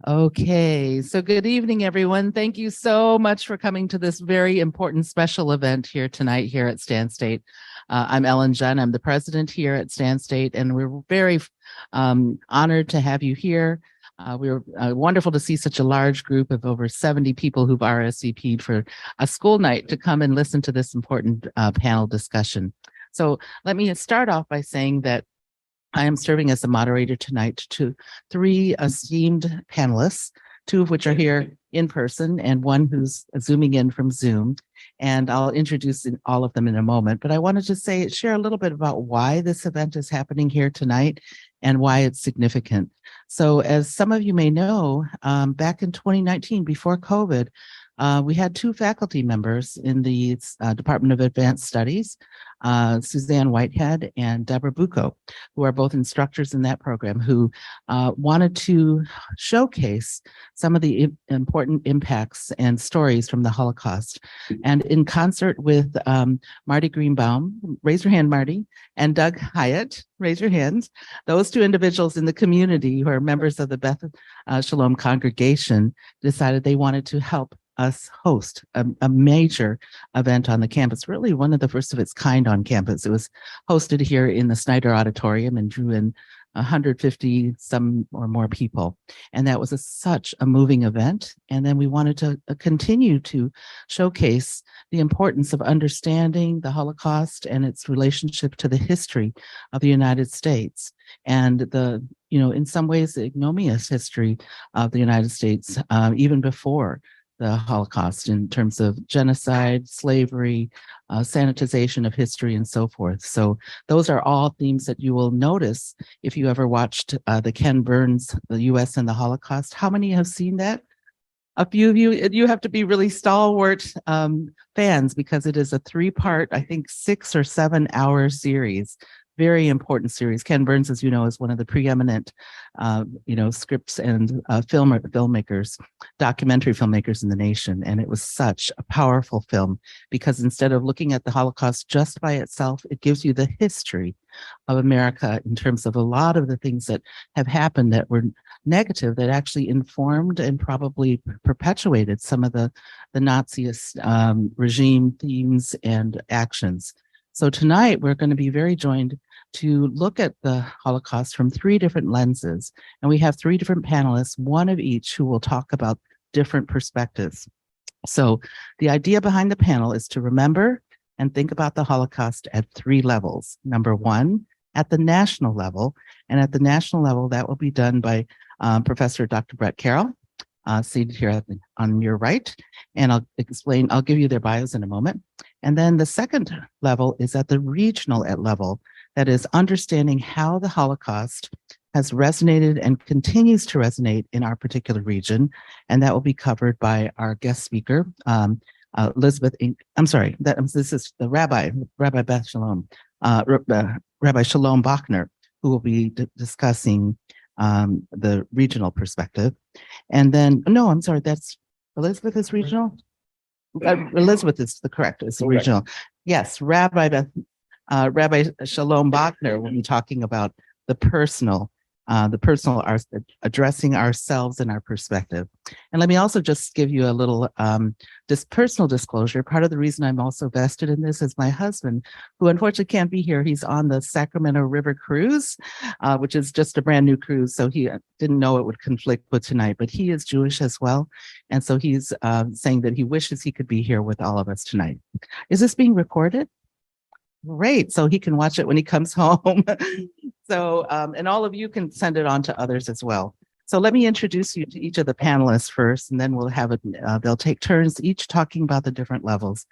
Okay, so good evening, everyone. Thank you so much for coming to this very important special event here tonight here at Stan State. I'm Ellen Jen. I'm the president here at Stan State, and we're very honored to have you here. We're wonderful to see such a large group of over 70 people who've RSVP'd for a school night to come and listen to this important panel discussion. So let me start off by saying that I am serving as the moderator tonight to three esteemed panelists, two of which are here in person and one who's zooming in from Zoom. And I'll introduce all of them in a moment. But I wanted to share a little bit about why this event is happening here tonight and why it's significant. So as some of you may know, back in 2019, before COVID, we had two faculty members in the Department of Advanced Studies, Suzanne Whitehead and Deborah Bucco, who are both instructors in that program, who wanted to showcase some of the important impacts and stories from the Holocaust. And in concert with Marty Greenbaum, raise your hand, Marty, and Doug Hyatt, raise your hands, those two individuals in the community who are members of the Beth Shalom congregation decided they wanted to help us host a major event on the campus, really one of the first of its kind on campus. It was hosted here in the Snyder Auditorium and drew in 150 some or more people. And that was such a moving event. And then we wanted to continue to showcase the importance of understanding the Holocaust and its relationship to the history of the United States and the, in some ways, the ignominious history of the United States, even before the Holocaust, in terms of genocide, slavery, sanitization of history, and so forth. So those are all themes that you will notice if you ever watched the Ken Burns, The U.S. and the Holocaust. How many have seen that? A few of you have to be really stalwart fans, because it is a three-part, I think 6 or 7 hour series. Very important series. Ken Burns, as you know, is one of the preeminent, scripts and filmmakers, documentary filmmakers in the nation. And it was such a powerful film because instead of looking at the Holocaust just by itself, it gives you the history of America in terms of a lot of the things that have happened that were negative, that actually informed and probably perpetuated some of the Naziist regime themes and actions. So tonight, we're going to be very joined to look at the Holocaust from 3 different lenses. And we have 3 different panelists, one of each, who will talk about different perspectives. So the idea behind the panel is to remember and think about the Holocaust at 3 levels. Number 1, at the national level. And at the national level, that will be done by Professor Dr. Bret Carroll, seated here on your right. And I'll give you their bios in a moment. And then the second level is at the regional level, that is understanding how the Holocaust has resonated and continues to resonate in our particular region. And that will be covered by our guest speaker, Elizabeth, this is the Rabbi Beth Shalom, Rabbi Shalom Bochner, who will be discussing the regional perspective. And then, no, I'm sorry, that's Elizabeth is regional? Elizabeth is correct. Regional. Yes, Rabbi Shalom Bochner will be talking about the personal, addressing ourselves and our perspective. And let me also just give you a little personal disclosure. Part of the reason I'm also vested in this is my husband, who unfortunately can't be here. He's on the Sacramento River cruise, which is just a brand new cruise. So he didn't know it would conflict with tonight, but he is Jewish as well. And so he's saying that he wishes he could be here with all of us tonight. Is this being recorded? Great. So he can watch it when he comes home. So, and all of you can send it on to others as well. So let me introduce you to each of the panelists first, and then we'll have it. They'll take turns each talking about the different levels.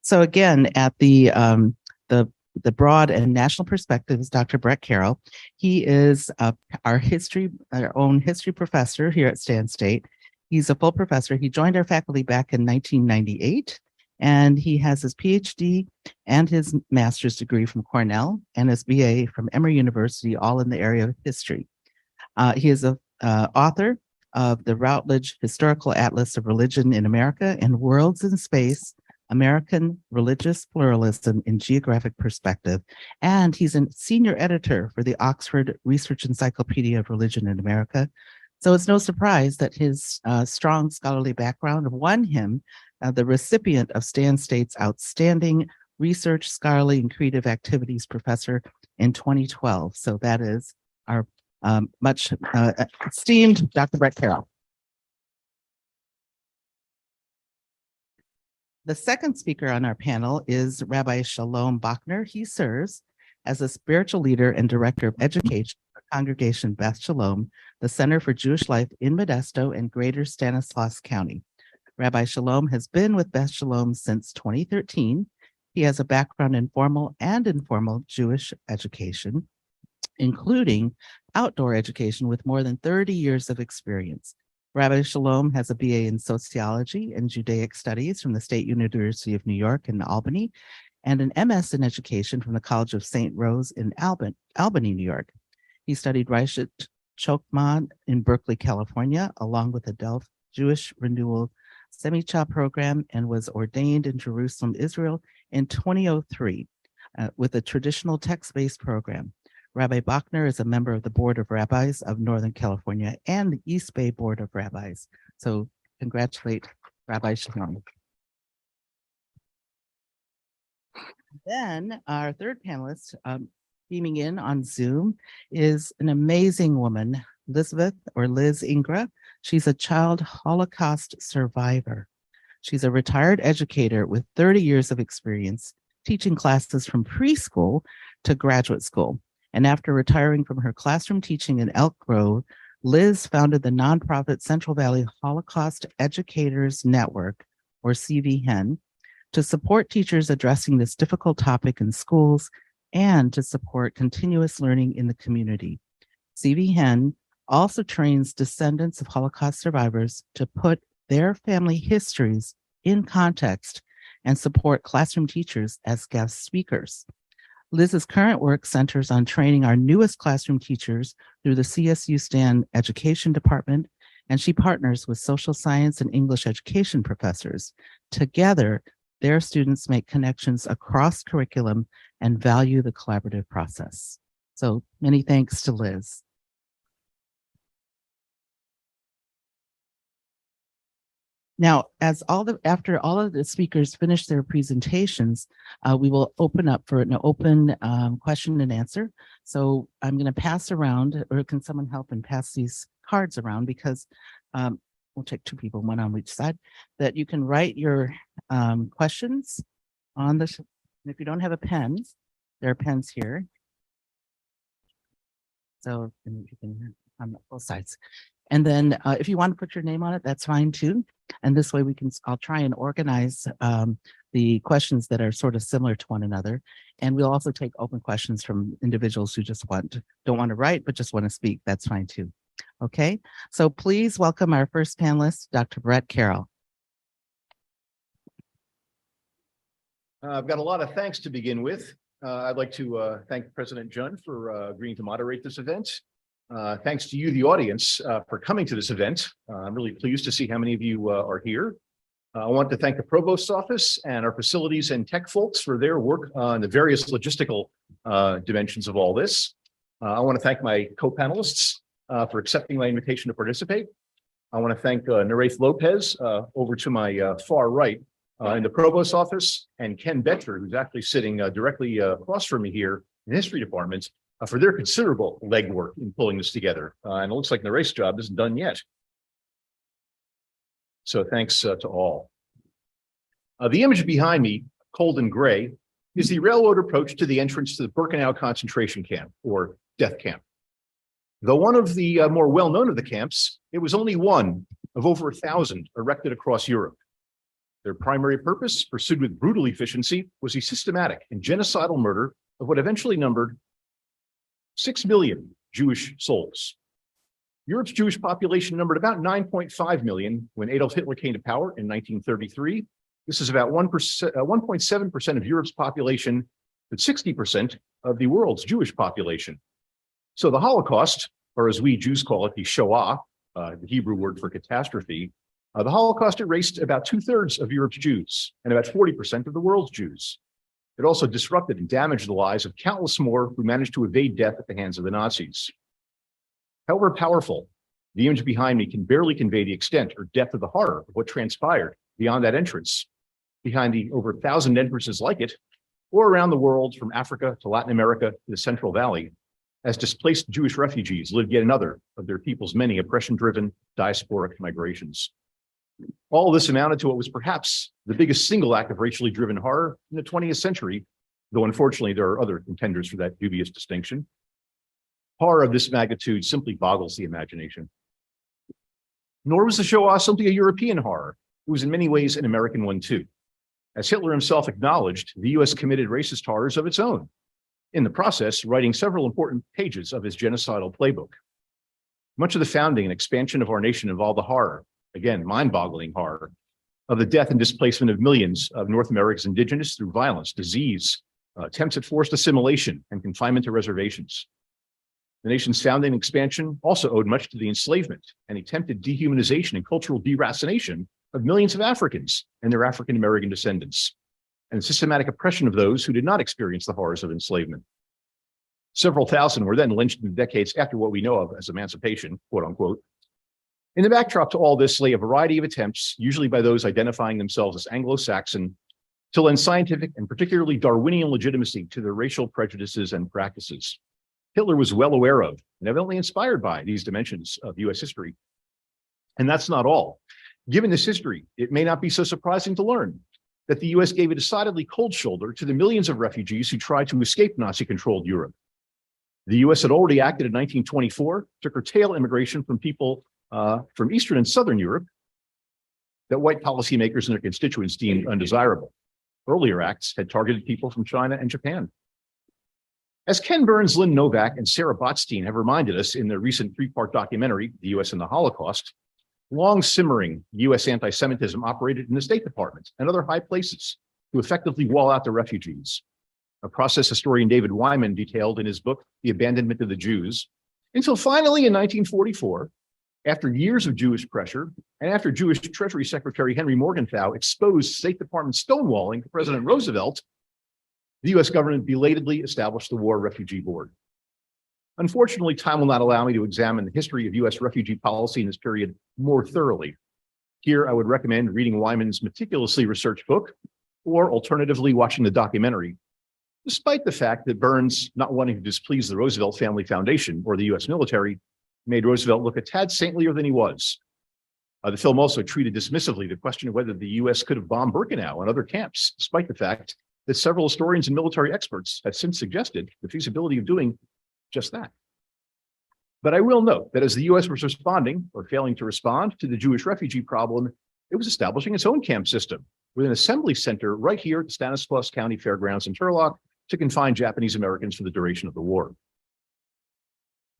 So again, at the broad and national perspective is Dr. Bret Carroll. He is our own history professor here at Stan State. He's a full professor. He joined our faculty back in 1998. And he has his PhD and his master's degree from Cornell and his BA from Emory University, all in the area of history. He is an author of the Routledge Historical Atlas of Religion in America and Worlds in Space, American Religious Pluralism in Geographic Perspective. And he's a senior editor for the Oxford Research Encyclopedia of Religion in America, So it's no surprise that his strong scholarly background won him the recipient of Stan State's Outstanding Research, Scholarly, and Creative Activities Professor in 2012. So that is our much esteemed Dr. Bret Carroll. The second speaker on our panel is Rabbi Shalom Bochner. He serves as a spiritual leader and director of education for Congregation Beth Shalom, the Center for Jewish Life in Modesto and Greater Stanislaus County. Rabbi Shalom has been with Beth Shalom since 2013. He has a background in formal and informal Jewish education, including outdoor education with more than 30 years of experience. Rabbi Shalom has a BA in Sociology and Judaic Studies from the State University of New York in Albany, and an MS in Education from the College of St. Rose in Albany, New York. He studied Reishit Chokmah in Berkeley, California, along with the Delft Jewish Renewal Semicha program, and was ordained in Jerusalem, Israel in 2003 with a traditional text-based program. Rabbi Bochner is a member of the Board of Rabbis of Northern California and the East Bay Board of Rabbis. So congratulate Rabbi Shalom. Then our third panelist beaming in on Zoom is an amazing woman, Elizabeth or Liz Igra. She's a child Holocaust survivor. She's a retired educator with 30 years of experience teaching classes from preschool to graduate school. And after retiring from her classroom teaching in Elk Grove, Liz founded the nonprofit Central Valley Holocaust Educators Network, or CVHEN, to support teachers addressing this difficult topic in schools and to support continuous learning in the community. CVHEN also trains descendants of Holocaust survivors to put their family histories in context and support classroom teachers as guest speakers. Liz's current work centers on training our newest classroom teachers through the CSU Stan Education Department, and she partners with social science and English education professors. Together, their students make connections across curriculum and value the collaborative process. So many thanks to Liz. Now, after all of the speakers finish their presentations, we will open up for an open question and answer. So I'm going to pass around, or can someone help and pass these cards around, because we'll take two people, one on each side, that you can write your questions on this. And if you don't have a pen, there are pens here. So you can on both sides. And then if you want to put your name on it, that's fine too. And this way I'll try and organize the questions that are sort of similar to one another. And we'll also take open questions from individuals who just don't want to write, but just want to speak. That's fine too. Okay, so please welcome our first panelist, Dr. Bret Carroll. I've got a lot of thanks to begin with. I'd like to thank President Jun for agreeing to moderate this event. Thanks to you, the audience, for coming to this event. I'm really pleased to see how many of you are here. I want to thank the Provost's office and our facilities and tech folks for their work on the various logistical dimensions of all this. I want to thank my co-panelists for accepting my invitation to participate. I want to thank Naraith Lopez over to my far right in the Provost's office, and Ken Betcher, who's actually sitting directly across from me here in the History Department, for their considerable legwork in pulling this together. And it looks like Naraith's job isn't done yet. So thanks to all. The image behind me, cold and gray, is the railroad approach to the entrance to the Birkenau concentration camp, or death camp. Though one of the more well-known of the camps, it was only one of over 1,000 erected across Europe. Their primary purpose, pursued with brutal efficiency, was the systematic and genocidal murder of what eventually numbered 6 million Jewish souls. Europe's Jewish population numbered about 9.5 million when Adolf Hitler came to power in 1933. This is about 1.7% of Europe's population, but 60% of the world's Jewish population. So the Holocaust, or as we Jews call it, the Shoah, the Hebrew word for catastrophe, the Holocaust erased about 2/3 of Europe's Jews and about 40% of the world's Jews. It also disrupted and damaged the lives of countless more who managed to evade death at the hands of the Nazis. However powerful The image behind me can barely convey the extent or depth of the horror of what transpired beyond that entrance, behind the over 1,000 entrances like it, or around the world from Africa to Latin America to the Central Valley, as displaced Jewish refugees lived yet another of their people's many oppression-driven diasporic migrations. All this amounted to what was perhaps the biggest single act of racially driven horror in the 20th century, though unfortunately there are other contenders for that dubious distinction. Horror of this magnitude simply boggles the imagination. Nor was the Shoah simply a European horror. It was in many ways an American one too. As Hitler himself acknowledged, the US committed racist horrors of its own, in the process writing several important pages of his genocidal playbook. Much of the founding and expansion of our nation involved the horror, again, mind-boggling horror, of the death and displacement of millions of North America's indigenous through violence, disease, attempts at forced assimilation, and confinement to reservations. The nation's founding and expansion also owed much to the enslavement and attempted dehumanization and cultural deracination of millions of Africans and their African-American descendants, and systematic oppression of those who did not experience the horrors of enslavement. Several thousand were then lynched in the decades after what we know of as emancipation, quote unquote. In the backdrop to all this lay a variety of attempts, usually by those identifying themselves as Anglo-Saxon, to lend scientific and particularly Darwinian legitimacy to their racial prejudices and practices. Hitler was well aware of and evidently inspired by these dimensions of US history. And that's not all. Given this history, it may not be so surprising to learn that the US gave a decidedly cold shoulder to the millions of refugees who tried to escape Nazi-controlled Europe. The US had already acted in 1924 to curtail immigration from people from Eastern and Southern Europe that white policymakers and their constituents deemed undesirable. Earlier acts had targeted people from China and Japan. As Ken Burns, Lynn Novak, and Sarah Botstein have reminded us in their recent three-part documentary, The US and the Holocaust, long simmering US anti-Semitism operated in the State Department and other high places to effectively wall out the refugees, a process historian David Wyman detailed in his book, The Abandonment of the Jews, until finally in 1944, after years of Jewish pressure, and after Jewish Treasury Secretary Henry Morgenthau exposed State Department stonewalling to President Roosevelt, the US government belatedly established the War Refugee Board. Unfortunately, time will not allow me to examine the history of US refugee policy in this period more thoroughly. Here, I would recommend reading Wyman's meticulously researched book, or alternatively, watching the documentary, despite the fact that Burns, not wanting to displease the Roosevelt Family Foundation or the US military, made Roosevelt look a tad saintlier than he was. The film also treated dismissively the question of whether the US could have bombed Birkenau and other camps, despite the fact that several historians and military experts have since suggested the feasibility of doing just that. But I will note that as the US was responding, or failing to respond, to the Jewish refugee problem, it was establishing its own camp system with an assembly center right here at the Stanislaus County Fairgrounds in Turlock to confine Japanese Americans for the duration of the war.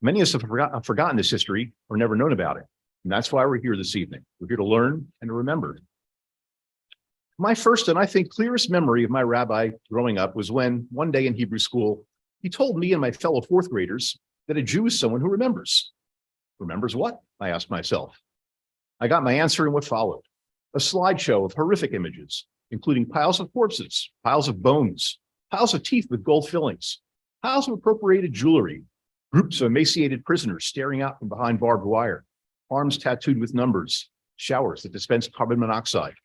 Many of us have forgotten this history or never known about it. And that's why we're here this evening. We're here to learn and to remember. My first and I think clearest memory of my rabbi growing up was when one day in Hebrew school, he told me and my fellow fourth graders that a Jew is someone who remembers. Remembers what? I asked myself. I got my answer in what followed. A slideshow of horrific images, including piles of corpses, piles of bones, piles of teeth with gold fillings, piles of appropriated jewelry, groups of emaciated prisoners staring out from behind barbed wire, arms tattooed with numbers, showers that dispensed carbon monoxide.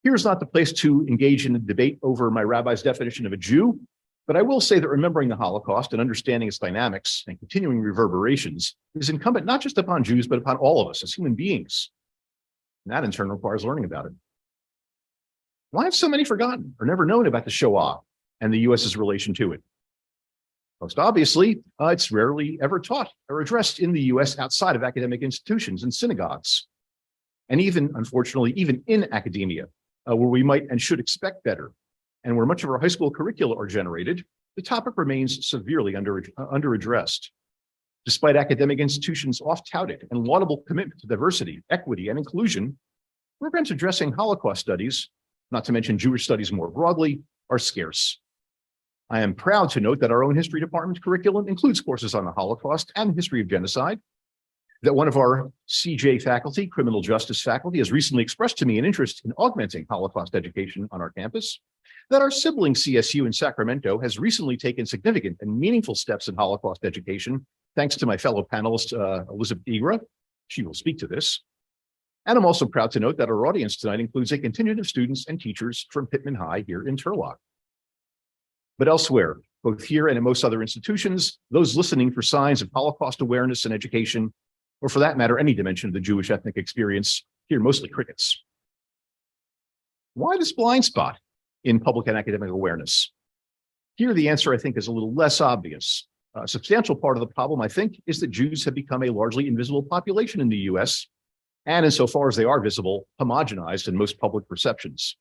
Here's not the place to engage in a debate over my rabbi's definition of a Jew, but I will say that remembering the Holocaust and understanding its dynamics and continuing reverberations is incumbent not just upon Jews, but upon all of us as human beings. And that in turn requires learning about it. Why have so many forgotten or never known about the Shoah and the US's relation to it? Most obviously, it's rarely ever taught or addressed in the US outside of academic institutions and synagogues. And even, unfortunately, even in academia, where we might and should expect better, and where much of our high school curricula are generated, the topic remains severely underaddressed. Despite academic institutions' oft-touted and laudable commitment to diversity, equity, and inclusion, programs addressing Holocaust studies, not to mention Jewish studies more broadly, are scarce. I am proud to note that our own history department curriculum includes courses on the Holocaust and the history of genocide, that one of our CJ faculty, criminal justice faculty, has recently expressed to me an interest in augmenting Holocaust education on our campus, that our sibling CSU in Sacramento has recently taken significant and meaningful steps in Holocaust education, thanks to my fellow panelist, Elizabeth Igra. She will speak to this. And I'm also proud to note that our audience tonight includes a contingent of students and teachers from Pittman High here in Turlock. But elsewhere, both here and in most other institutions, those listening for signs of Holocaust awareness and education, or for that matter, any dimension of the Jewish ethnic experience, hear mostly crickets. Why this blind spot in public and academic awareness? Here, the answer, I think, is a little less obvious. A substantial part of the problem, I think, is that Jews have become a largely invisible population in the US, and insofar as they are visible, homogenized in most public perceptions.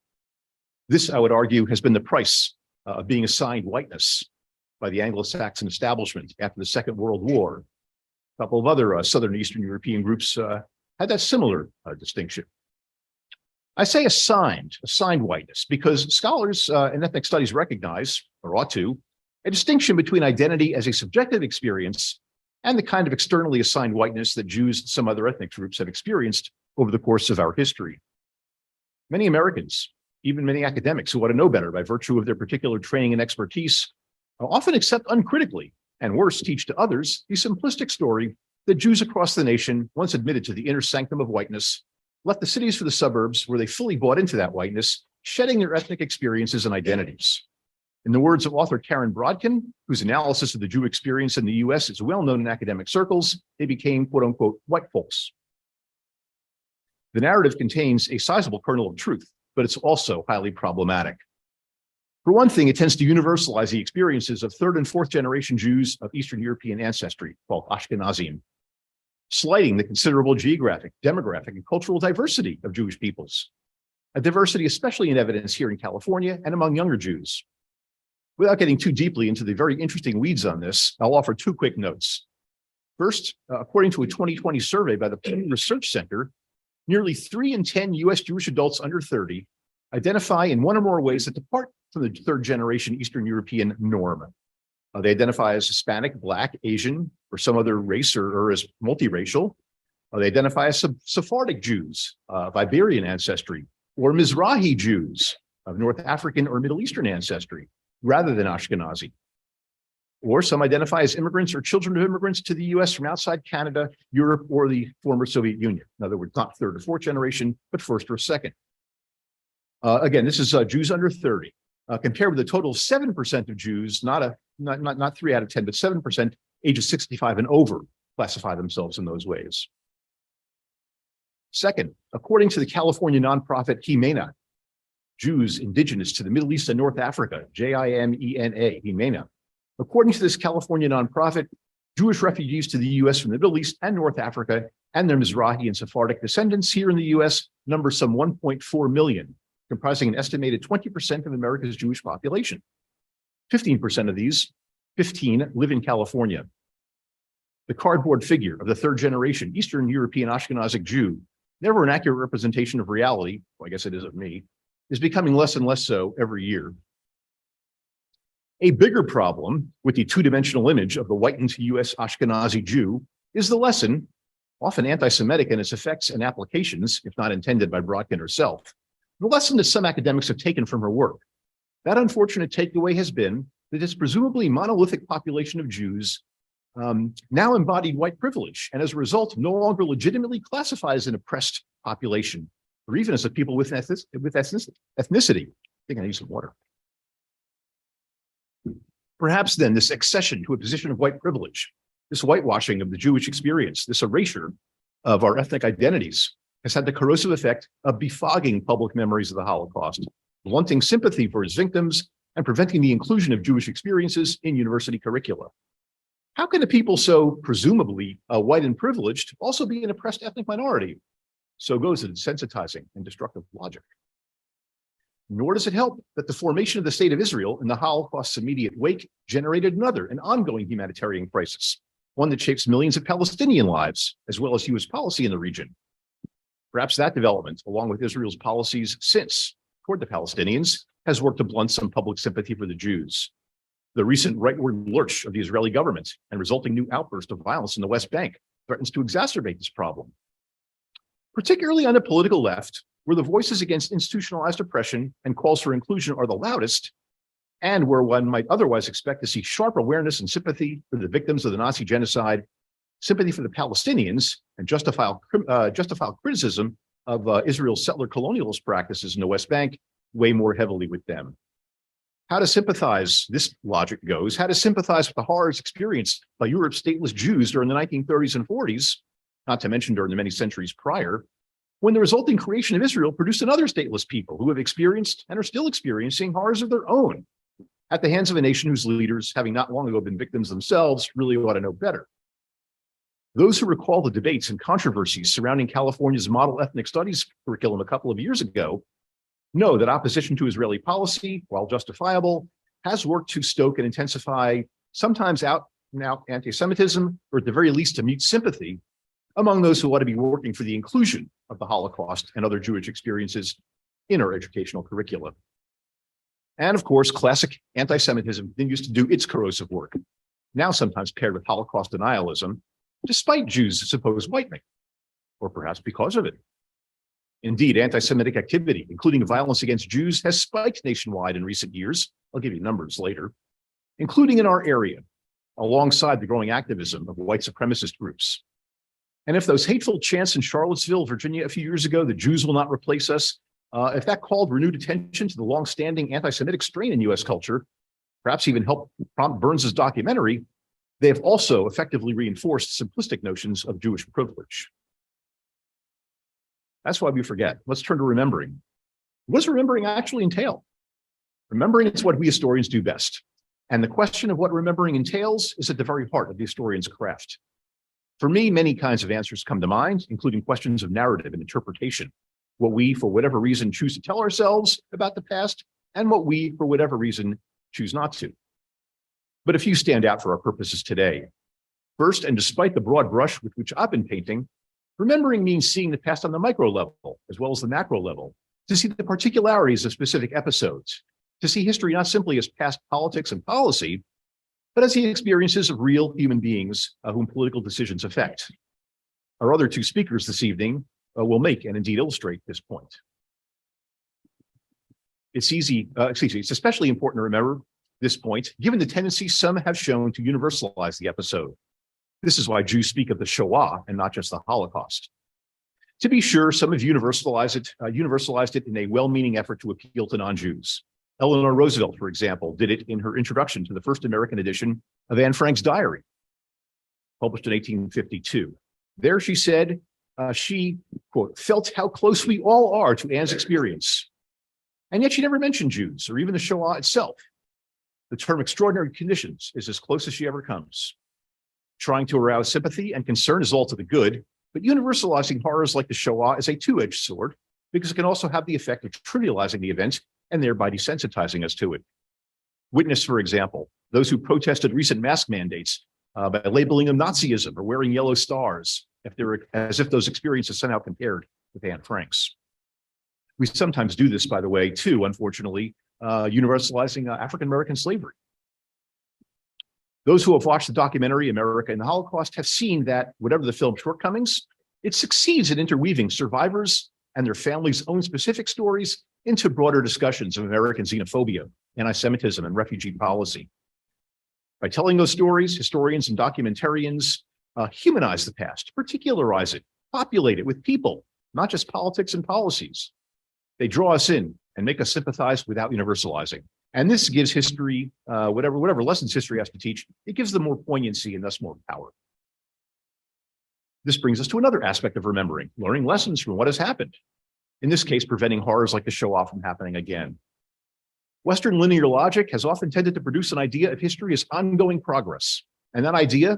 This, I would argue, has been the price of being assigned whiteness by the Anglo-Saxon establishment after the Second World War. A couple of other Southern Eastern European groups had that similar distinction. I say assigned whiteness because scholars in ethnic studies recognize, or ought to, a distinction between identity as a subjective experience and the kind of externally assigned whiteness that Jews and some other ethnic groups have experienced over the course of our history. Many Americans, even many academics who ought to know better by virtue of their particular training and expertise, often accept uncritically, and worse, teach to others, the simplistic story that Jews across the nation, once admitted to the inner sanctum of whiteness, left the cities for the suburbs where they fully bought into that whiteness, shedding their ethnic experiences and identities. In the words of author Karen Brodkin, whose analysis of the Jew experience in the US is well known in academic circles, they became, quote unquote, white folks. The narrative contains a sizable kernel of truth, but it's also highly problematic. For one thing, it tends to universalize the experiences of third and fourth generation Jews of Eastern European ancestry, called Ashkenazim, slighting the considerable geographic, demographic, and cultural diversity of Jewish peoples, a diversity especially in evidence here in California and among younger Jews. Without getting too deeply into the very interesting weeds on this, I'll offer two quick notes. First, according to a 2020 survey by the Pew Research Center, nearly 3 in 10 US Jewish adults under 30 identify in one or more ways that depart from the third generation Eastern European norm. They identify as Hispanic, Black, Asian, or some other race or as multiracial. They identify as Sephardic Jews of Iberian ancestry, or Mizrahi Jews of North African or Middle Eastern ancestry, rather than Ashkenazi. Or some identify as immigrants or children of immigrants to the US from outside Canada, Europe, or the former Soviet Union. In other words, not third or fourth generation, but first or second. Again, this is Jews under 30, compared with a total of 7% of Jews, not 3 out of 10, but 7% ages 65 and over classify themselves in those ways. Second, according to the California nonprofit Jimena, Jews indigenous to the Middle East and North Africa, Jimena, Jimena. According to this California nonprofit, Jewish refugees to the US from the Middle East and North Africa and their Mizrahi and Sephardic descendants here in the US number some 1.4 million, comprising an estimated 20% of America's Jewish population. 15% of these, 15, live in California. The cardboard figure of the third generation Eastern European Ashkenazic Jew, never an accurate representation of reality, well, I guess it is of me, is becoming less and less so every year. A bigger problem with the two-dimensional image of the whitened US Ashkenazi Jew is the lesson, often anti-Semitic in its effects and applications, if not intended by Brodkin herself, the lesson that some academics have taken from her work. That unfortunate takeaway has been that this presumably monolithic population of Jews now embodied white privilege, and as a result, no longer legitimately classified as an oppressed population, or even as a people with ethnicity. I think I need some water. Perhaps then this accession to a position of white privilege, this whitewashing of the Jewish experience, this erasure of our ethnic identities has had the corrosive effect of befogging public memories of the Holocaust, blunting sympathy for its victims, and preventing the inclusion of Jewish experiences in university curricula. How can a people so presumably white and privileged also be an oppressed ethnic minority? So goes the desensitizing and destructive logic. Nor does it help that the formation of the state of Israel in the Holocaust's immediate wake generated an ongoing humanitarian crisis, one that shapes millions of Palestinian lives, as well as US policy in the region. Perhaps that development, along with Israel's policies since toward the Palestinians, has worked to blunt some public sympathy for the Jews. The recent rightward lurch of the Israeli government and resulting new outburst of violence in the West Bank threatens to exacerbate this problem. Particularly on the political left, where the voices against institutionalized oppression and calls for inclusion are the loudest, and where one might otherwise expect to see sharp awareness and sympathy for the victims of the Nazi genocide, sympathy for the Palestinians, and justifiable criticism of Israel's settler colonialist practices in the West Bank, weigh more heavily with them. How to sympathize, this logic goes, how to sympathize with the horrors experienced by Europe's stateless Jews during the 1930s and 40s, not to mention during the many centuries prior, when the resulting creation of Israel produced another stateless people who have experienced and are still experiencing horrors of their own at the hands of a nation whose leaders, having not long ago been victims themselves, really ought to know better. Those who recall the debates and controversies surrounding California's model ethnic studies curriculum a couple of years ago know that opposition to Israeli policy, while justifiable, has worked to stoke and intensify sometimes out and out anti-Semitism, or at the very least to mute sympathy among those who ought to be working for the inclusion of the Holocaust and other Jewish experiences in our educational curricula. And of course, classic anti-Semitism continues to do its corrosive work, now sometimes paired with Holocaust denialism, despite Jews' supposed whitening, or perhaps because of it. Indeed, anti-Semitic activity, including violence against Jews, has spiked nationwide in recent years. I'll give you numbers later, including in our area, alongside the growing activism of white supremacist groups. And if those hateful chants in Charlottesville, Virginia, a few years ago, the Jews will not replace us, if that called renewed attention to the long-standing anti-Semitic strain in U.S. culture, perhaps even helped prompt Burns's documentary, they have also effectively reinforced simplistic notions of Jewish privilege. That's why we forget. Let's turn to remembering. What does remembering actually entail? Remembering is what we historians do best. And the question of what remembering entails is at the very heart of the historian's craft. For me, many kinds of answers come to mind, including questions of narrative and interpretation, what we, for whatever reason, choose to tell ourselves about the past, and what we, for whatever reason, choose not to. But a few stand out for our purposes today. First, and despite the broad brush with which I've been painting, remembering means seeing the past on the micro level, as well as the macro level, to see the particularities of specific episodes, to see history not simply as past politics and policy, but as the experiences of real human beings whom political decisions affect. Our other two speakers this evening will make and indeed illustrate this point. It's especially important to remember this point, given the tendency some have shown to universalize the episode. This is why Jews speak of the Shoah and not just the Holocaust. To be sure, some have universalized it in a well-meaning effort to appeal to non-Jews. Eleanor Roosevelt, for example, did it in her introduction to the first American edition of Anne Frank's diary, published in 1852. There she said, she, quote, felt how close we all are to Anne's experience. And yet she never mentioned Jews or even the Shoah itself. The term extraordinary conditions is as close as she ever comes. Trying to arouse sympathy and concern is all to the good, but universalizing horrors like the Shoah is a two-edged sword because it can also have the effect of trivializing the event and thereby desensitizing us to it. Witness, for example, those who protested recent mask mandates by labeling them Nazism or wearing yellow stars, as if those experiences somehow compared with Anne Frank's. We sometimes do this, by the way, too, unfortunately, universalizing African-American slavery. Those who have watched the documentary America in the Holocaust have seen that, whatever the film's shortcomings, it succeeds in interweaving survivors and their families' own specific stories into broader discussions of American xenophobia, anti-Semitism, and refugee policy. By telling those stories, historians and documentarians humanize the past, particularize it, populate it with people, not just politics and policies. They draw us in and make us sympathize without universalizing. And this gives history, whatever lessons history has to teach, it gives them more poignancy and thus more power. This brings us to another aspect of remembering, learning lessons from what has happened. In this case, preventing horrors like the Shoah from happening again. Western linear logic has often tended to produce an idea of history as ongoing progress. And that idea,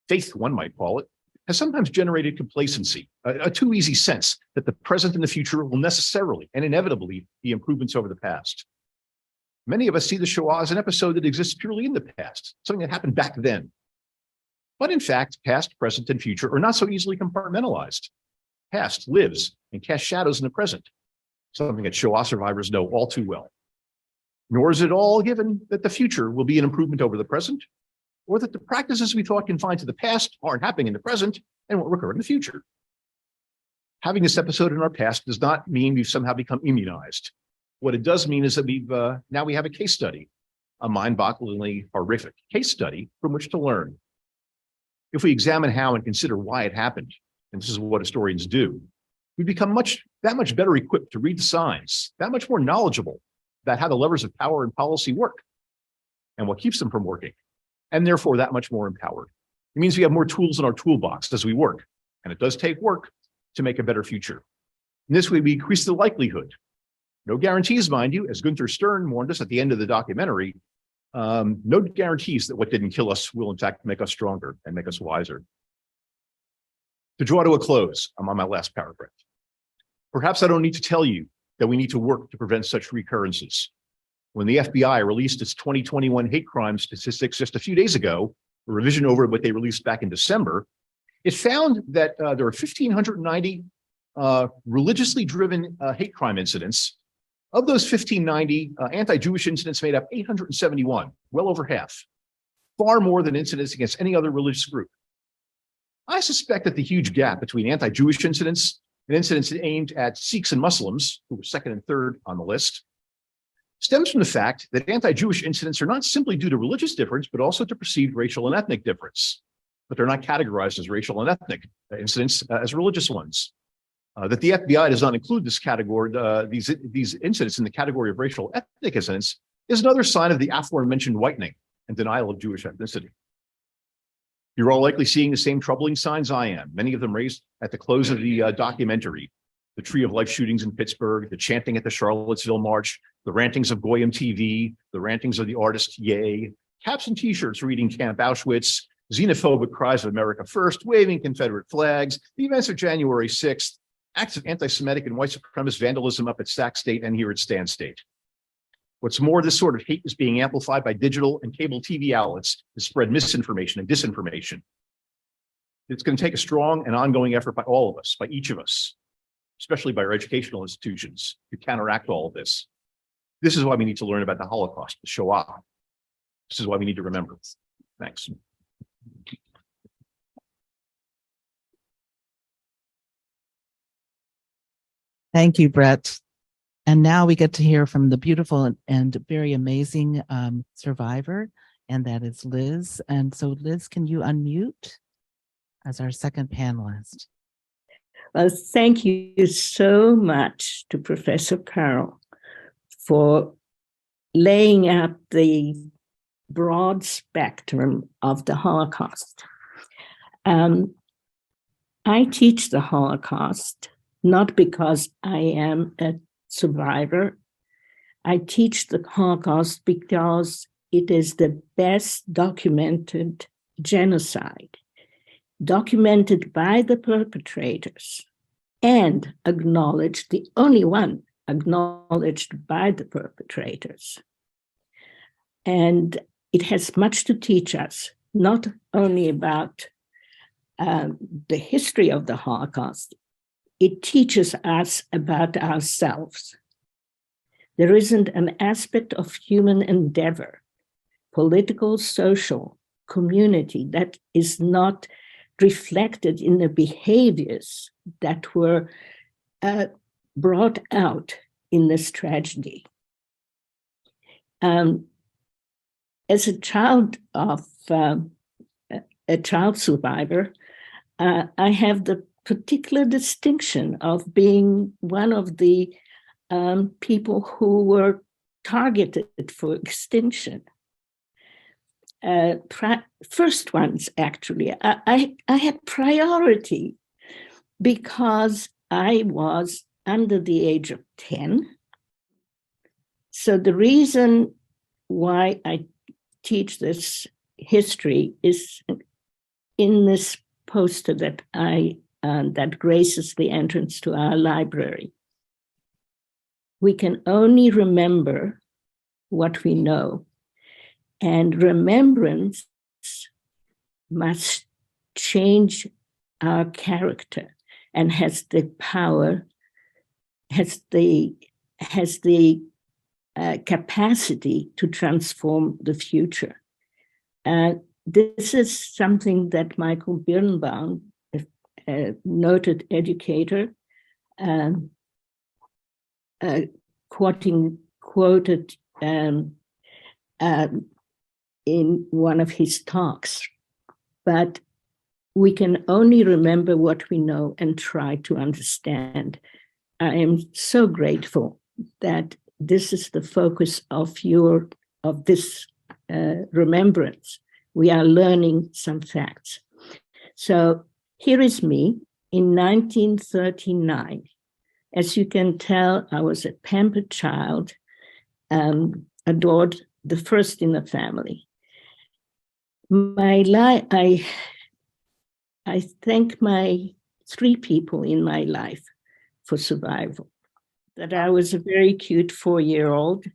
faith one might call it, has sometimes generated complacency, a too easy sense that the present and the future will necessarily and inevitably be improvements over the past. Many of us see the Shoah as an episode that exists purely in the past, something that happened back then. But in fact, past, present, and future are not so easily compartmentalized. Past lives and casts shadows in the present, something that Shoah survivors know all too well. Nor is it all given that the future will be an improvement over the present, or that the practices we thought confined to the past aren't happening in the present and won't recur in the future. Having this episode in our past does not mean we've somehow become immunized. What it does mean is that now we have a case study, a mind-bogglingly horrific case study from which to learn. If we examine how and consider why it happened, and this is what historians do, we become that much better equipped to read the signs, that much more knowledgeable about how the levers of power and policy work and what keeps them from working, and therefore that much more empowered. It means we have more tools in our toolbox as we work, and it does take work to make a better future. In this way, we increase the likelihood. No guarantees, mind you, as Gunther Stern warned us at the end of the documentary, no guarantees that what didn't kill us will in fact make us stronger and make us wiser. To draw to a close, I'm on my last paragraph. Perhaps I don't need to tell you that we need to work to prevent such recurrences. When the FBI released its 2021 hate crime statistics just a few days ago, a revision over what they released back in December, it found that there are 1,590 religiously driven hate crime incidents. Of those 1,590, anti-Jewish incidents made up 871, well over half, far more than incidents against any other religious group. I suspect that the huge gap between anti-Jewish incidents and incidents aimed at Sikhs and Muslims, who were second and third on the list, stems from the fact that anti-Jewish incidents are not simply due to religious difference, but also to perceived racial and ethnic difference. But they're not categorized as racial and ethnic incidents as religious ones. That the FBI does not include this category, these incidents in the category of racial ethnic incidents is another sign of the aforementioned whitening and denial of Jewish ethnicity. You're all likely seeing the same troubling signs I am, many of them raised at the close of the documentary: the Tree of Life shootings in Pittsburgh, the chanting at the Charlottesville March, the rantings of Goyim TV, the rantings of the artist Ye, caps and t-shirts reading Camp Auschwitz, xenophobic cries of America First, waving Confederate flags, the events of January 6th, acts of anti-Semitic and white supremacist vandalism up at Sac State and here at Stan State. What's more, this sort of hate is being amplified by digital and cable TV outlets to spread misinformation and disinformation. It's going to take a strong and ongoing effort by all of us, by each of us, especially by our educational institutions, to counteract all of this. This is why we need to learn about the Holocaust, the Shoah. This is why we need to remember. Thanks. Thank you, Bret. And now we get to hear from the beautiful and very amazing survivor, and that is Liz. And so, Liz, can you unmute as our second panelist? Well, thank you so much to Professor Carroll for laying out the broad spectrum of the Holocaust. I teach the Holocaust not because I am a survivor. I teach the Holocaust because it is the best documented genocide, documented by the perpetrators and acknowledged, the only one acknowledged by the perpetrators. And it has much to teach us, not only about the history of the Holocaust, it teaches us about ourselves. There isn't an aspect of human endeavor, political, social, community, that is not reflected in the behaviors that were brought out in this tragedy. As a child of a child survivor, I have the particular distinction of being one of the people who were targeted for extinction. First ones, actually. I had priority because I was under the age of 10. So the reason why I teach this history is in this poster that that graces the entrance to our library. We can only remember what we know, and remembrance must change our character and has the power, has the capacity to transform the future. This is something that Michael Birnbaum, a noted educator, quoted in one of his talks, but we can only remember what we know and try to understand. I am so grateful that this is the focus of this remembrance. We are learning some facts. So here is me in 1939. As you can tell, I was a pampered child, adored, the first in the family. My life, I thank my three people in my life for survival. That I was a very cute 4-year-old,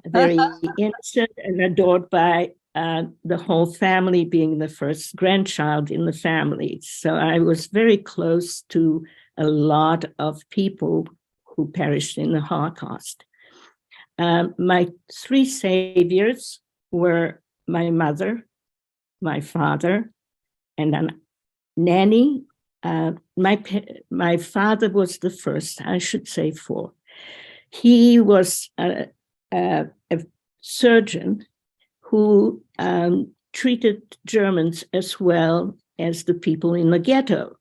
very innocent and adored by the whole family, being the first grandchild in the family. So I was very close to a lot of people who perished in the Holocaust. My three saviors were my mother, my father, and a nanny. My father was the first, I should say, 4. He was a surgeon who treated Germans as well as the people in the ghetto.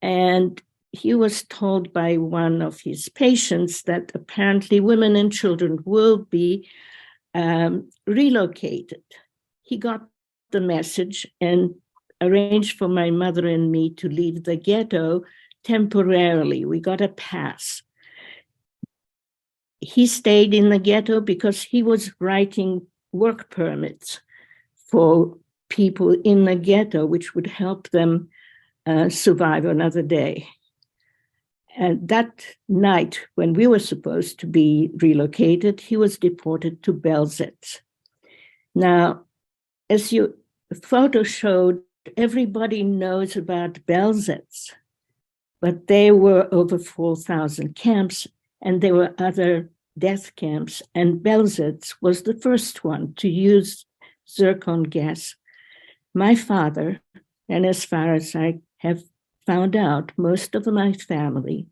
And he was told by one of his patients that apparently women and children will be relocated. He got the message and arranged for my mother and me to leave the ghetto temporarily. We got a pass. He stayed in the ghetto because he was writing work permits for people in the ghetto, which would help them survive another day. And that night, when we were supposed to be relocated, he was deported to Belzec. Now, as your photo showed, everybody knows about Belzec, but there were over 4,000 camps, and there were other death camps, and Belzec was the first one to use zircon gas. My father, and as far as I have found out, most of my family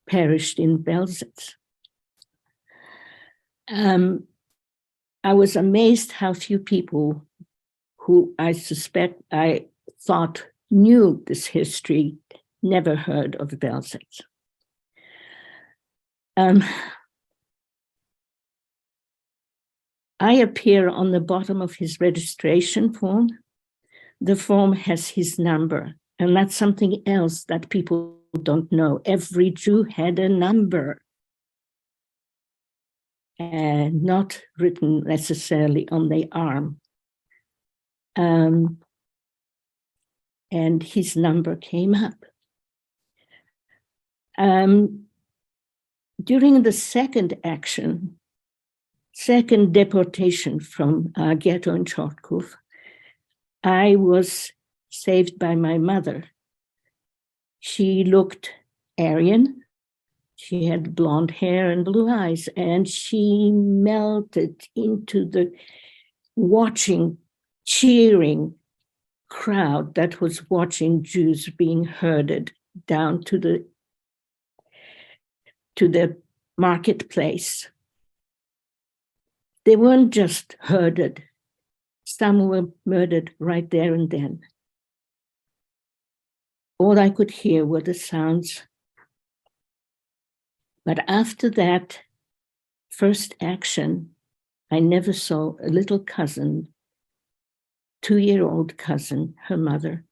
perished in Belzec. I was amazed how few people who I thought knew this history never heard of Belzec. I appear on the bottom of his registration form. The form has his number, and that's something else that people don't know. Every Jew had a number, and not written necessarily on the arm. And his number came up. During the second deportation from ghetto in Charkov, I was saved by my mother. She looked Aryan. She had blonde hair and blue eyes, and she melted into the cheering crowd that was watching Jews being herded down to the marketplace. They weren't just herded. Some were murdered right there and then. All I could hear were the sounds. But after that first action, I never saw a little cousin, 2-year-old cousin, her mother,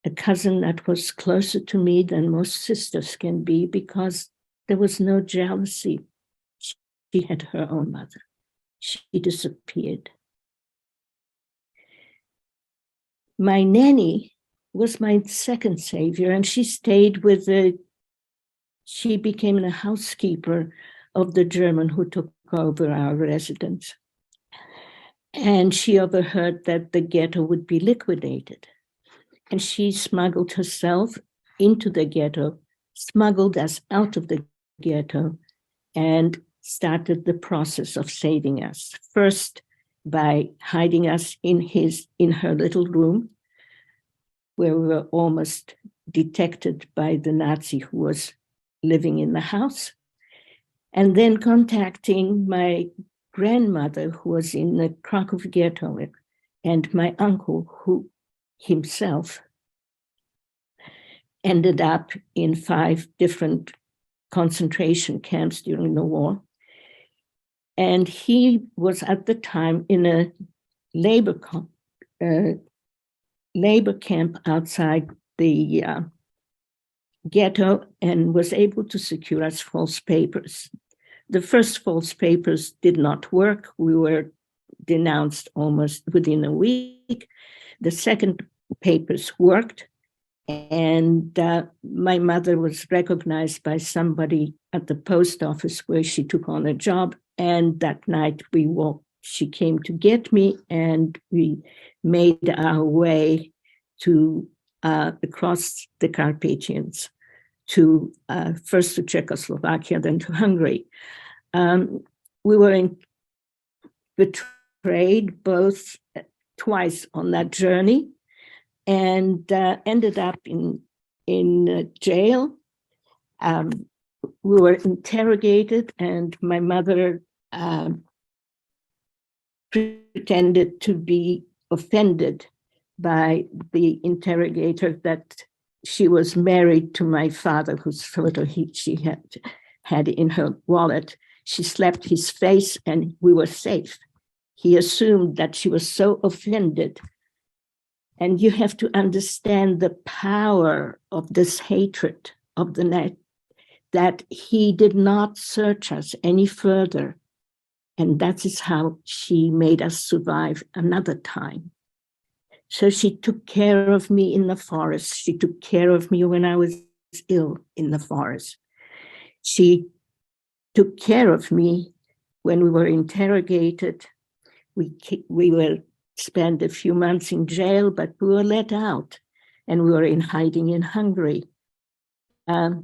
a cousin that was closer to me than most sisters can be because there was no jealousy. She had her own mother. She disappeared. My nanny was my second savior, and she stayed she became a housekeeper of the German who took over our residence. And she overheard that the ghetto would be liquidated. And she smuggled herself into the ghetto, smuggled us out of the ghetto, and started the process of saving us. First, by hiding us in her little room, where we were almost detected by the Nazi who was living in the house, and then contacting my grandmother, who was in the Krakow ghetto, and my uncle, who himself ended up in 5 different concentration camps during the war. And he was at the time in a labor camp outside the ghetto, and was able to secure us false papers. The first false papers did not work. We were denounced almost within a week. The second papers worked, and my mother was recognized by somebody at the post office where she took on a job. And that night she came to get me, and we made our way to across the Carpathians to first to Czechoslovakia, then to Hungary. We were betrayed twice on that journey, and ended up in jail. We were interrogated, and my mother pretended to be offended by the interrogator that she was married to my father, whose photo she had in her wallet. She slapped his face, and we were safe. He assumed that she was so offended. And you have to understand the power of this hatred of the net, that he did not search us any further. And that is how she made us survive another time. So she took care of me in the forest. She took care of me when I was ill in the forest. She took care of me when we were interrogated. We were spent a few months in jail, but we were let out, and we were in hiding in Hungary. We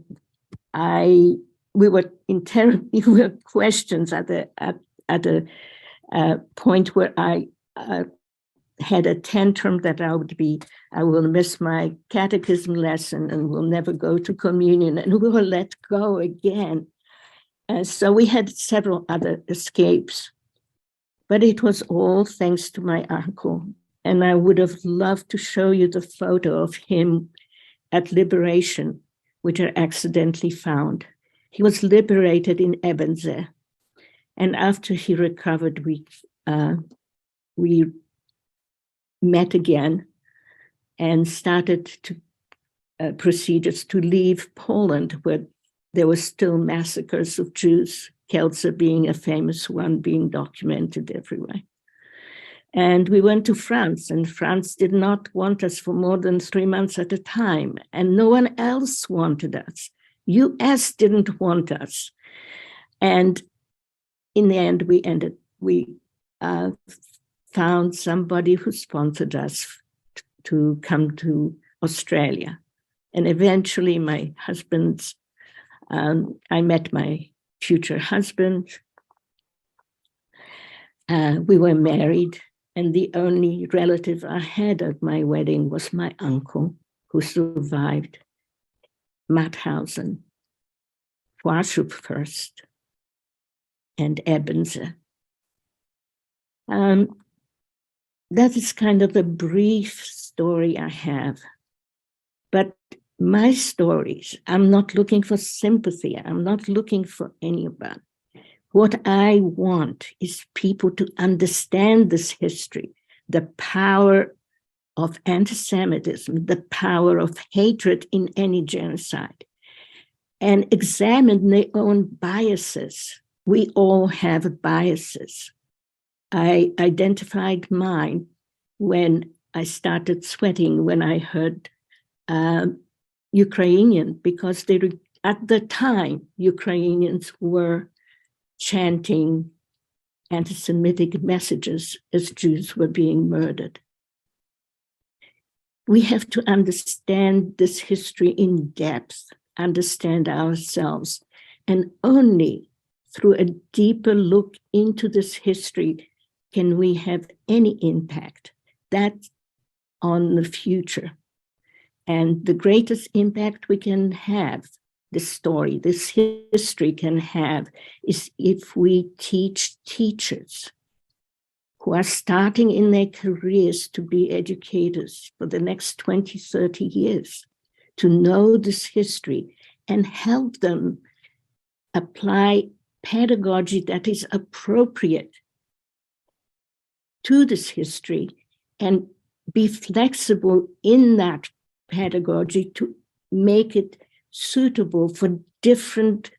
were questions at a point where I had a tantrum that I will miss my catechism lesson and will never go to communion, and we were let go again. So we had several other escapes, but it was all thanks to my uncle. And I would have loved to show you the photo of him at liberation, which I accidentally found. He was liberated in Ebenze. And after he recovered, we met again and started procedures to leave Poland, where there were still massacres of Jews, Kielce being a famous one, being documented everywhere. And we went to France, and France did not want us for more than 3 months at a time, and no one else wanted us. US didn't want us. And in the end, we found somebody who sponsored us to come to Australia. And eventually my husband's, I met my future husband. We were married, and the only relative I had at my wedding was my uncle, who survived Mauthausen, Warschau first, and Ebenze. That is kind of a brief story I have. But my stories, I'm not looking for sympathy. I'm not looking for anybody. What I want is people to understand this history, the power of anti-Semitism, the power of hatred in any genocide, and examine their own biases. We all have biases. I identified mine when I started sweating, when I heard Ukrainian, because at the time, Ukrainians were chanting anti-Semitic messages as Jews were being murdered. We have to understand this history in depth, understand ourselves, and only through a deeper look into this history can we have any impact that's on the future. And the greatest impact we can have this story, this history can have is if we teach teachers who are starting in their careers to be educators for the next 20, 30 years, to know this history and help them apply pedagogy that is appropriate to this history and be flexible in that pedagogy to make it suitable for different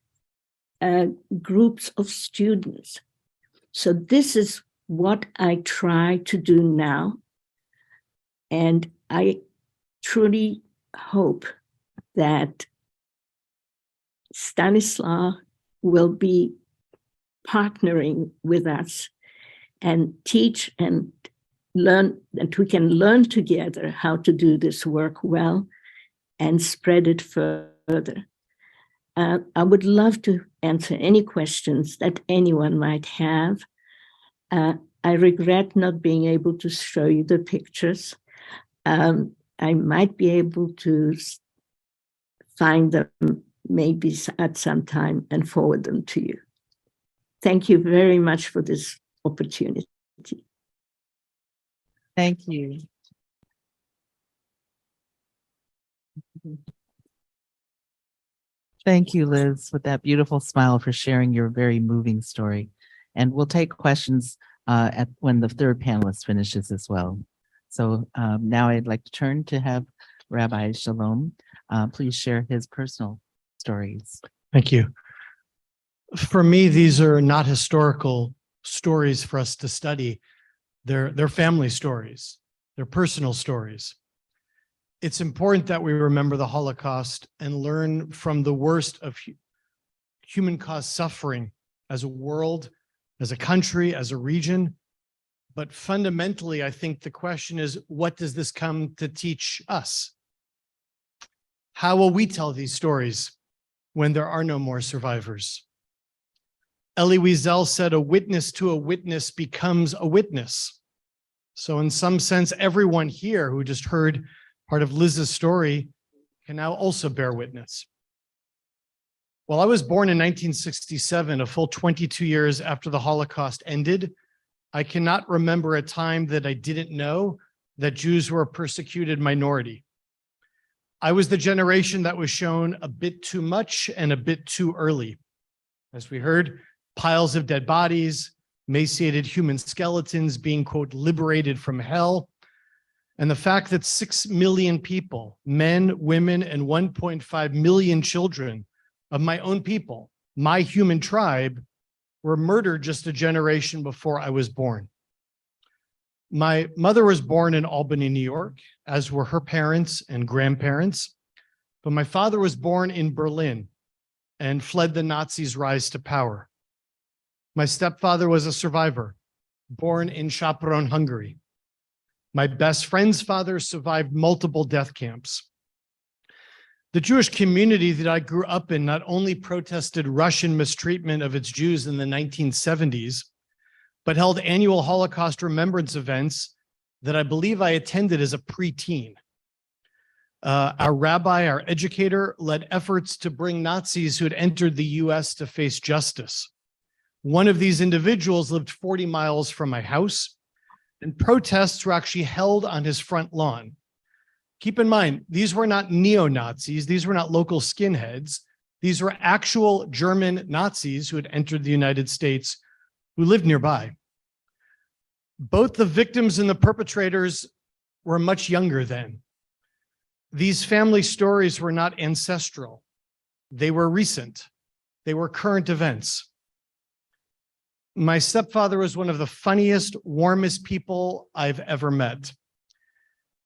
groups of students. So this is what I try to do now. And I truly hope that Stanislaus will be partnering with us and teach and learn, that we can learn together how to do this work well and spread it further. I would love to answer any questions that anyone might have. I regret not being able to show you the pictures. I might be able to find them maybe at some time and forward them to you. Thank you very much for this opportunity. Thank you. Thank you, Liz, with that beautiful smile, for sharing your very moving story. And we'll take questions when the third panelist finishes as well. So now I'd like to turn to have Rabbi Shalom please share his personal stories. Thank you. For me, these are not historical stories for us to study. They're family stories. They're personal stories. It's important that we remember the Holocaust and learn from the worst of human-caused suffering as a world, as a country, as a region. But fundamentally, I think the question is, what does this come to teach us? How will we tell these stories when there are no more survivors? Elie Wiesel said, a witness to a witness becomes a witness. So in some sense, everyone here who just heard part of Liz's story can now also bear witness. Well, I was born in 1967, a full 22 years after the Holocaust ended. I cannot remember a time that I didn't know that Jews were a persecuted minority. I was the generation that was shown a bit too much and a bit too early. As we heard, piles of dead bodies, emaciated human skeletons being, quote, liberated from hell, and the fact that 6 million people, men, women, and 1.5 million children of my own people, my human tribe, were murdered just a generation before I was born. My mother was born in Albany, New York, as were her parents and grandparents, but my father was born in Berlin and fled the Nazis' rise to power. My stepfather was a survivor, born in Sopron, Hungary. My best friend's father survived multiple death camps. The Jewish community that I grew up in not only protested Russian mistreatment of its Jews in the 1970s, but held annual Holocaust remembrance events that I believe I attended as a preteen. Our rabbi, our educator, led efforts to bring Nazis who had entered the US to face justice. One of these individuals lived 40 miles from my house, and protests were actually held on his front lawn. Keep in mind, these were not neo-Nazis. These were not local skinheads. These were actual German Nazis who had entered the United States, who lived nearby. Both the victims and the perpetrators were much younger then. These family stories were not ancestral. They were recent. They were current events. My stepfather was one of the funniest, warmest people I've ever met.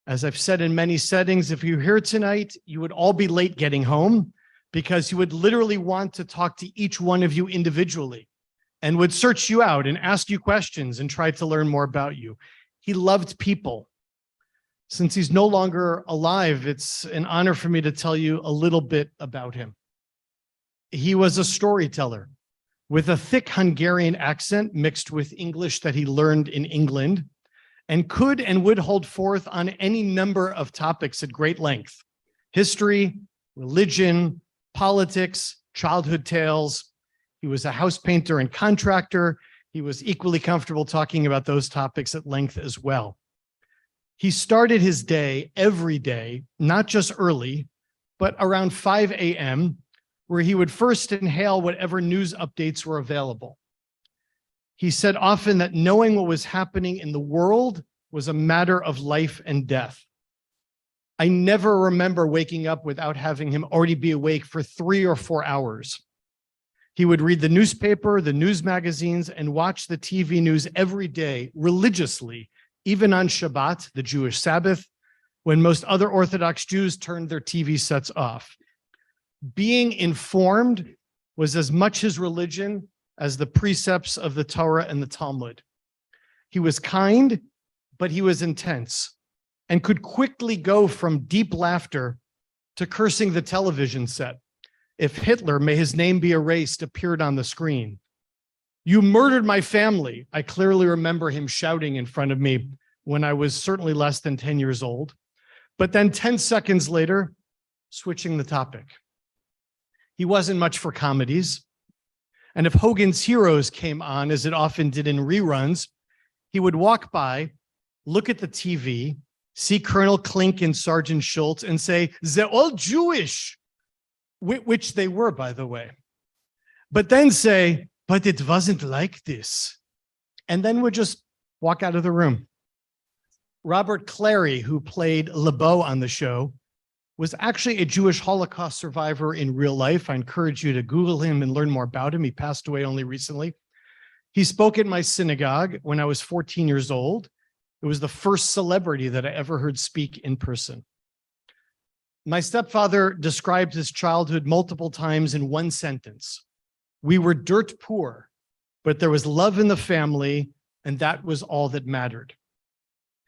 As I've said in many settings, if you're here tonight, you would all be late getting home because he would literally want to talk to each one of you individually and would search you out and ask you questions and try to learn more about you. He loved people. Since he's no longer alive, it's an honor for me to tell you a little bit about him. He was a storyteller with a thick Hungarian accent mixed with English that he learned in England, and could and would hold forth on any number of topics at great length: history, religion, politics, childhood tales. He was a house painter and contractor. He was equally comfortable talking about those topics at length as well. He started his day every day, not just early, but around 5 a.m., where he would first inhale whatever news updates were available. He said often that knowing what was happening in the world was a matter of life and death. I never remember waking up without having him already be awake for 3 or 4 hours. He would read the newspaper, the news magazines, and watch the TV news every day religiously, even on Shabbat, the Jewish Sabbath, when most other Orthodox Jews turned their TV sets off. Being informed was as much his religion as the precepts of the Torah and the Talmud. He was kind, but he was intense and could quickly go from deep laughter to cursing the television set if Hitler, may his name be erased, appeared on the screen. "You murdered my family," I clearly remember him shouting in front of me when I was certainly less than 10 years old. But then 10 seconds later, switching the topic. He wasn't much for comedies. And if Hogan's Heroes came on, as it often did in reruns, he would walk by, look at the TV, see Colonel Klink and Sergeant Schultz and say, "They're all Jewish," which they were, by the way. But then say, "But it wasn't like this." And then would just walk out of the room. Robert Clary, who played LeBeau on the show, was actually a Jewish Holocaust survivor in real life. I encourage you to Google him and learn more about him. He passed away only recently. He spoke at my synagogue when I was 14 years old. It was the first celebrity that I ever heard speak in person. My stepfather described his childhood multiple times in one sentence. "We were dirt poor, but there was love in the family, and that was all that mattered."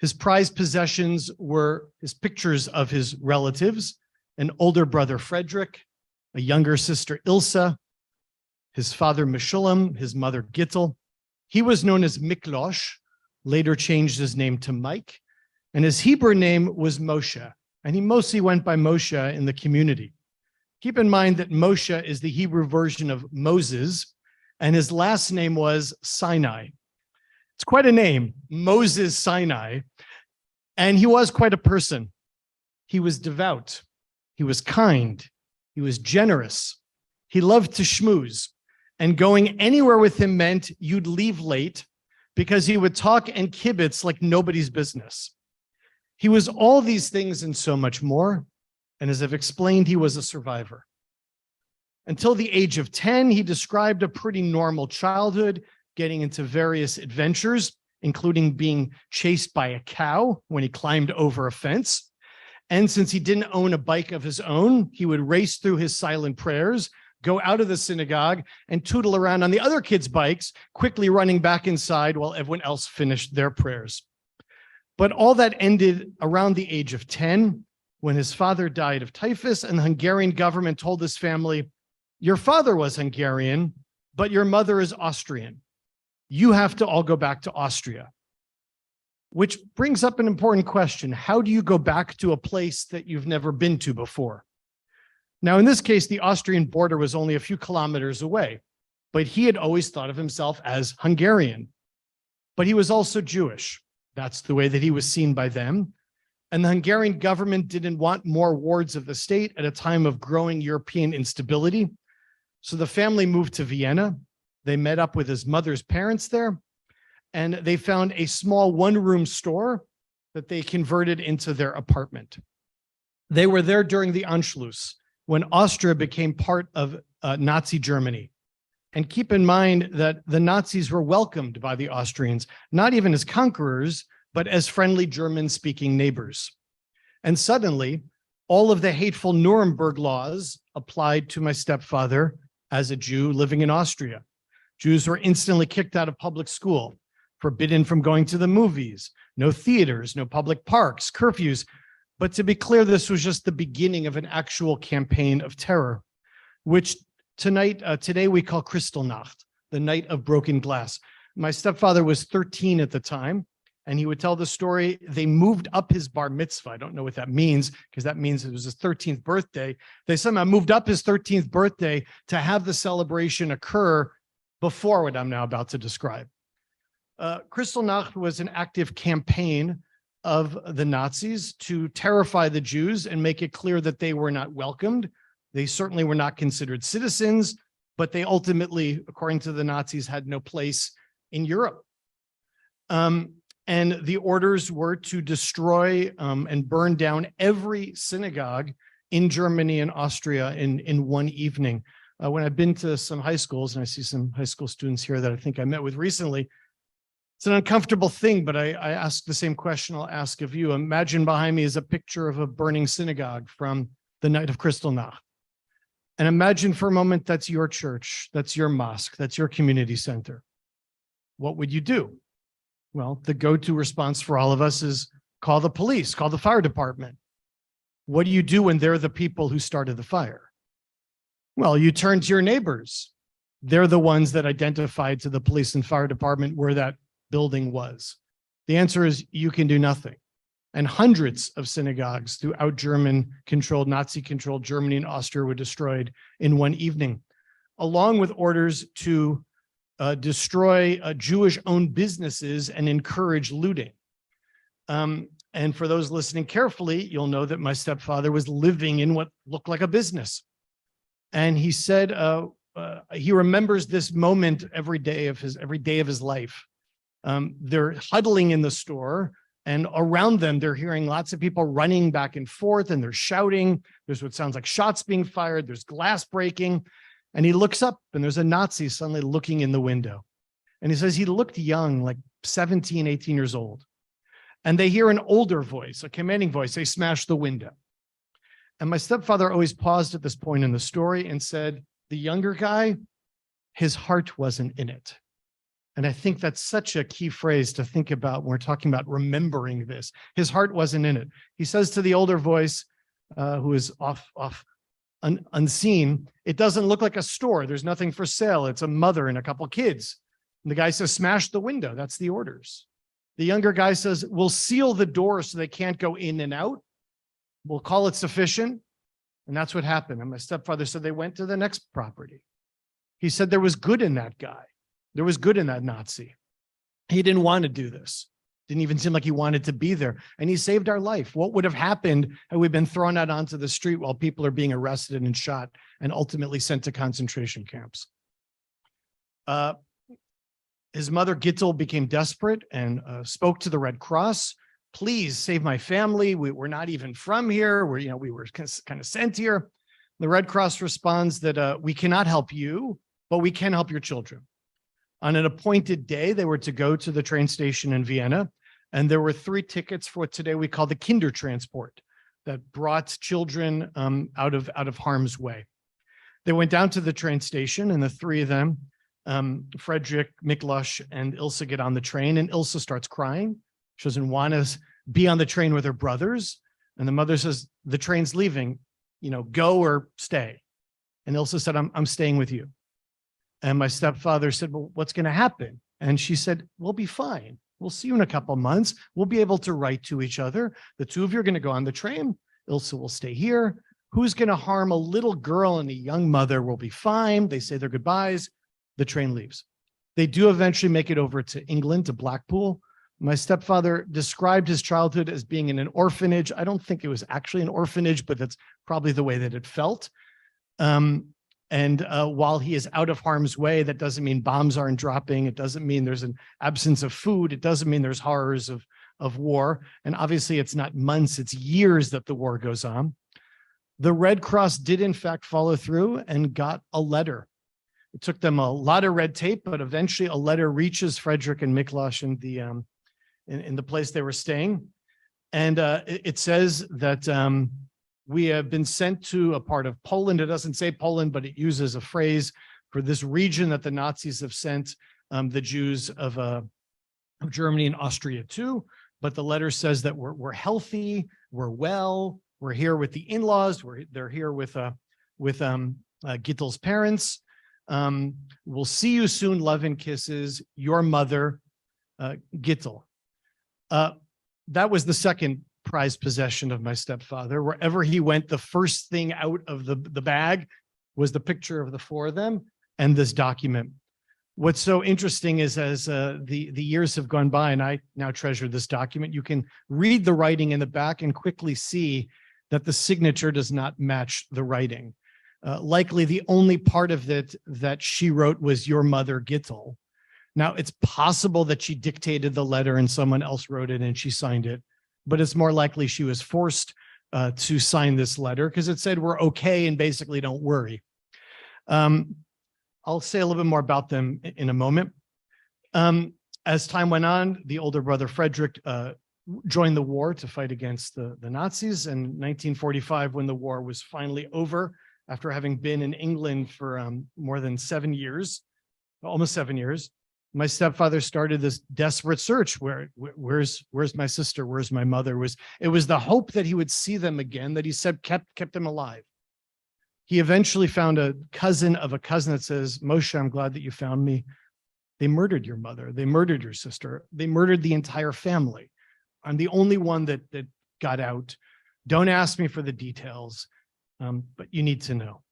His prized possessions were his pictures of his relatives, an older brother, Frederick, a younger sister, Ilsa, his father, Meshulam, his mother, Gittel. He was known as Miklosh, later changed his name to Mike, and his Hebrew name was Moshe, and he mostly went by Moshe in the community. Keep in mind that Moshe is the Hebrew version of Moses, and his last name was Sinai. It's quite a name, Moses Sinai, and he was quite a person. He was devout, he was kind, he was generous, he loved to schmooze, and going anywhere with him meant you'd leave late because he would talk and kibitz like nobody's business. He was all these things and so much more, and as I've explained, he was a survivor. Until the age of 10, he described a pretty normal childhood, getting into various adventures, including being chased by a cow when he climbed over a fence. And since he didn't own a bike of his own, he would race through his silent prayers, go out of the synagogue, and tootle around on the other kids' bikes, quickly running back inside while everyone else finished their prayers. But all that ended around the age of 10, when his father died of typhus, and the Hungarian government told his family, "Your father was Hungarian, but your mother is Austrian. You have to all go back to Austria." Which brings up an important question. How do you go back to a place that you've never been to before? Now, in this case, the Austrian border was only a few kilometers away, but he had always thought of himself as Hungarian. But he was also Jewish. That's the way that he was seen by them. And the Hungarian government didn't want more wards of the state at a time of growing European instability. So the family moved to Vienna. They met up with his mother's parents there, and they found a small one-room store that they converted into their apartment. They were there during the Anschluss, when Austria became part of Nazi Germany. And keep in mind that the Nazis were welcomed by the Austrians, not even as conquerors, but as friendly German-speaking neighbors. And suddenly, all of the hateful Nuremberg laws applied to my stepfather as a Jew living in Austria. Jews were instantly kicked out of public school, forbidden from going to the movies, no theaters, no public parks, curfews. But to be clear, this was just the beginning of an actual campaign of terror, which today we call Kristallnacht, the night of broken glass. My stepfather was 13 at the time. And he would tell the story. They moved up his bar mitzvah. I don't know what that means, because that means it was his 13th birthday. They somehow moved up his 13th birthday to have the celebration occur before what I'm now about to describe. Kristallnacht was an active campaign of the Nazis to terrify the Jews and make it clear that they were not welcomed. They certainly were not considered citizens, but they ultimately, according to the Nazis, had no place in Europe. And the orders were to destroy and burn down every synagogue in Germany and Austria in one evening. When I've been to some high schools, and I see some high school students here that I think I met with recently, it's an uncomfortable thing, but I ask the same question I'll ask of you. Imagine behind me is a picture of a burning synagogue from the night of Kristallnacht. And imagine for a moment that's your church, that's your mosque, that's your community center. What would you do? Well, the go-to response for all of us is call the police, call the fire department. What do you do when they're the people who started the fire? Well, you turn to your neighbors. They're the ones that identified to the police and fire department where that building was. The answer is you can do nothing. And hundreds of synagogues throughout German-controlled, Nazi-controlled Germany and Austria were destroyed in one evening, along with orders to destroy Jewish-owned businesses and encourage looting. And for those listening carefully, you'll know that my stepfather was living in what looked like a business. And he said he remembers this moment every day of his life. They're huddling in the store, and around them, they're hearing lots of people running back and forth, and they're shouting. There's what sounds like shots being fired. There's glass breaking. And he looks up, and there's a Nazi suddenly looking in the window. And he says he looked young, like 17, 18 years old. And they hear an older voice, a commanding voice, say, smash the window. And my stepfather always paused at this point in the story and said, the younger guy, his heart wasn't in it. And I think that's such a key phrase to think about when we're talking about remembering this. His heart wasn't in it. He says to the older voice, who is unseen, it doesn't look like a store. There's nothing for sale. It's a mother and a couple kids. And the guy says, smash the window. That's the orders. The younger guy says, we'll seal the door so they can't go in and out. We'll call it sufficient. And that's what happened. And my stepfather said they went to the next property. He said there was good in that guy. There was good in that Nazi. He didn't want to do this. Didn't even seem like he wanted to be there. And he saved our life. What would have happened had we been thrown out onto the street while people are being arrested and shot and ultimately sent to concentration camps? His mother, Gittel, became desperate and spoke to the Red Cross. Please save my family. We're not even from here. We were kind of sent here. The Red Cross responds that we cannot help you, but we can help your children. On an appointed day, they were to go to the train station in Vienna, and there were 3 tickets for what today we call the Kinder Transport that brought children out of harm's way. They went down to the train station, and the 3 of them, Frederick, Miklos, and Ilse, get on the train, and Ilse starts crying. She doesn't want to be on the train with her brothers, and the mother says, the train's leaving, go or stay. And Ilse said, I'm staying with you. And my stepfather said, well, what's going to happen? And she said, we'll be fine. We'll see you in a couple of months. We'll be able to write to each other. The 2 of you are going to go on the train. Ilse will stay here. Who's going to harm a little girl and a young mother will be fine. They say their goodbyes. The train leaves. They do eventually make it over to England, to Blackpool. My stepfather described his childhood as being in an orphanage. I don't think it was actually an orphanage, but that's probably the way that it felt. And while he is out of harm's way, that doesn't mean bombs aren't dropping. It doesn't mean there's an absence of food. It doesn't mean there's horrors of war. And obviously, it's not months, it's years that the war goes on. The Red Cross did, in fact, follow through and got a letter. It took them a lot of red tape, but eventually a letter reaches Frederick and Miklos in the place they were staying. And it says that we have been sent to a part of Poland. It doesn't say Poland, but it uses a phrase for this region that the Nazis have sent the Jews of Germany and Austria to. But the letter says that we're healthy, we're well, we're here with the in-laws, they're here with Gittel's parents. We'll see you soon, love and kisses, your mother, Gittel. That was the second prized possession of my stepfather. Wherever he went, the first thing out of the bag was the picture of the four of them and this document. What's so interesting is as the years have gone by, and I now treasure this document, you can read the writing in the back and quickly see that the signature does not match the writing. Likely the only part of it that she wrote was "Your mother, Gittel." Now, it's possible that she dictated the letter and someone else wrote it and she signed it, but it's more likely she was forced to sign this letter because it said, "We're okay and basically don't worry." I'll say a little bit more about them in a moment. As time went on, the older brother Frederick joined the war to fight against the Nazis. In 1945, when the war was finally over, after having been in England for more than 7 years, almost 7 years, my stepfather started this desperate search. Where's my sister? Where's my mother? It was the hope that he would see them again that he said kept them alive. He eventually found a cousin of a cousin that says, "Moshe, I'm glad that you found me. They murdered your mother. They murdered your sister. They murdered the entire family. I'm the only one that got out. Don't ask me for the details, but you need to know."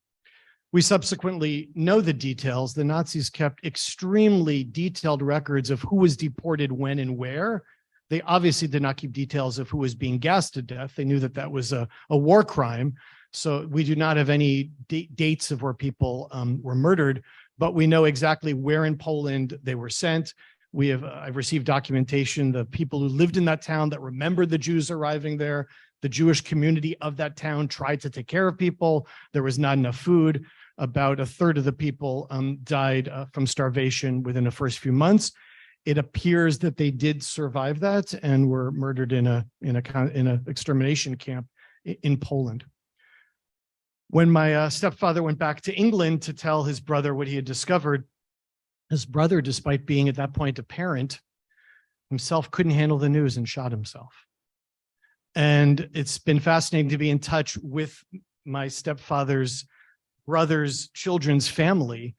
We subsequently know the details. The Nazis kept extremely detailed records of who was deported when and where. They obviously did not keep details of who was being gassed to death. They knew that that was a war crime. So we do not have any dates of where people were murdered, but we know exactly where in Poland they were sent. I've received documentation, the people who lived in that town that remembered the Jews arriving there. The Jewish community of that town tried to take care of people. There was not enough food. About a third of the people died from starvation within the first few months. It appears that they did survive that and were murdered in an extermination camp in Poland. When my stepfather went back to England to tell his brother what he had discovered, his brother, despite being at that point a parent, himself couldn't handle the news and shot himself. And it's been fascinating to be in touch with my stepfather's brother's children's family.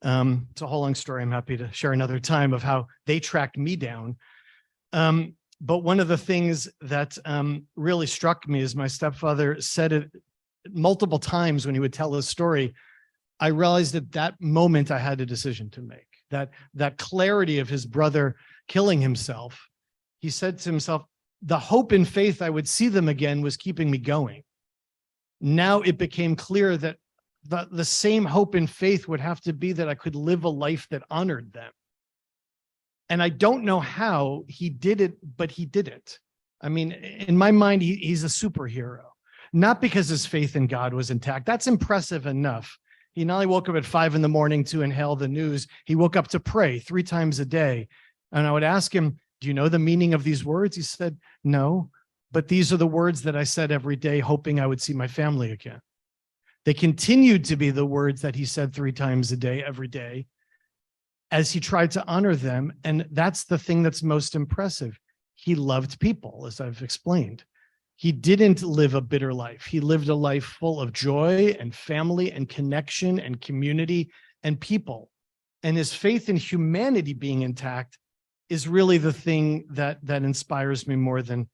It's a whole long story. I'm happy to share another time of how they tracked me down. But one of the things that really struck me is my stepfather said it multiple times when he would tell his story. I realized at that moment I had a decision to make, that clarity of his brother killing himself. He said to himself, the hope and faith I would see them again was keeping me going. Now it became clear that the same hope and faith would have to be that I could live a life that honored them. And I don't know how he did it, but he did it. I mean, in my mind, he's a superhero, not because his faith in God was intact. That's impressive enough. He not only woke up at 5 a.m. to inhale the news, he woke up to pray 3 times a day. And I would ask him, "Do you know the meaning of these words?" He said, "No, but these are the words that I said every day, hoping I would see my family again." They continued to be the words that he said 3 times a day, every day, as he tried to honor them. And that's the thing that's most impressive. He loved people, as I've explained. He didn't live a bitter life. He lived a life full of joy and family and connection and community and people. And his faith in humanity being intact is really the thing that inspires me more than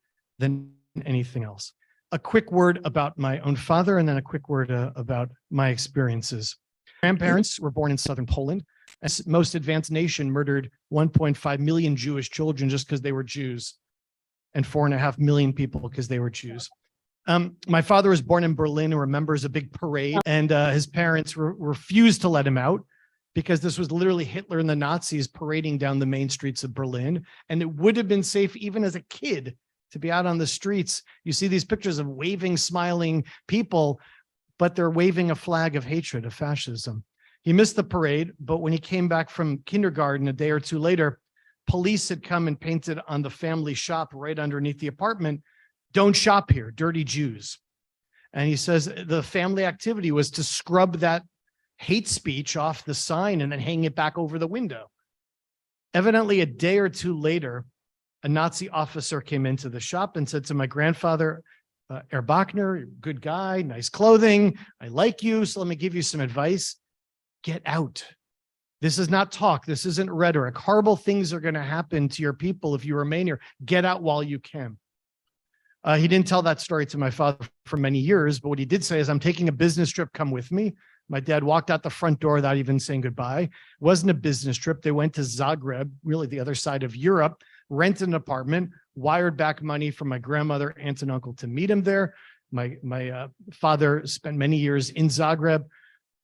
anything else. A quick word about my own father, and then a quick word about my experiences. Grandparents were born in southern Poland. As most advanced nation murdered 1.5 million Jewish children just because they were Jews, and 4.5 million people because they were Jews. My father was born in Berlin and remembers a big parade, and his parents refused to let him out because this was literally Hitler and the Nazis parading down the main streets of Berlin. And it would have been safe even as a kid to be out on the streets. You see these pictures of waving, smiling people, but they're waving a flag of hatred, of fascism. He missed the parade, but when he came back from kindergarten a day or two later, police had come and painted on the family shop right underneath the apartment, "Don't shop here, dirty Jews." And he says the family activity was to scrub that hate speech off the sign and then hang it back over the window. Evidently, a day or two later, a Nazi officer came into the shop and said to my grandfather, "Herr Bochner, good guy, nice clothing. I like you, so let me give you some advice. Get out. This is not talk. This isn't rhetoric. Horrible things are going to happen to your people if you remain here. Get out while you can. He didn't tell that story to my father for many years, but what he did say is, I'm taking a business trip, come with me. My dad walked out the front door without even saying goodbye. It wasn't a business trip. They went to Zagreb, really the other side of Europe, rented an apartment, wired back money from my grandmother, aunt, and uncle to meet him there. My father spent many years in Zagreb.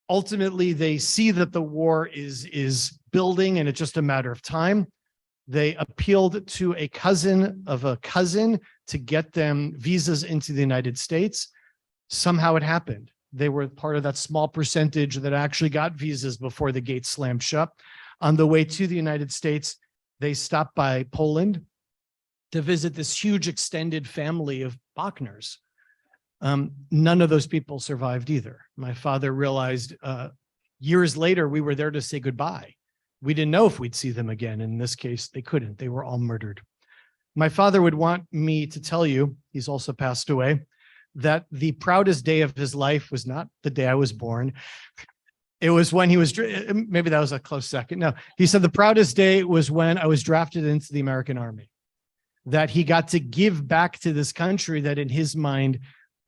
Ultimately, they see that the war is building and it's just a matter of time. They appealed to a cousin of a cousin to get them visas into the United States. Somehow it happened. They were part of that small percentage that actually got visas before the gates slammed shut. On the way to the United States, they stopped by Poland to visit this huge extended family of Bochners. None of those people survived either. My father realized years later, we were there to say goodbye. We didn't know if we'd see them again. In this case, they couldn't. They were all murdered. My father would want me to tell you, he's also passed away, that the proudest day of his life was not the day I was born. It was when he was, maybe that was a close second. No, he said the proudest day was when I was drafted into the American Army, that he got to give back to this country that in his mind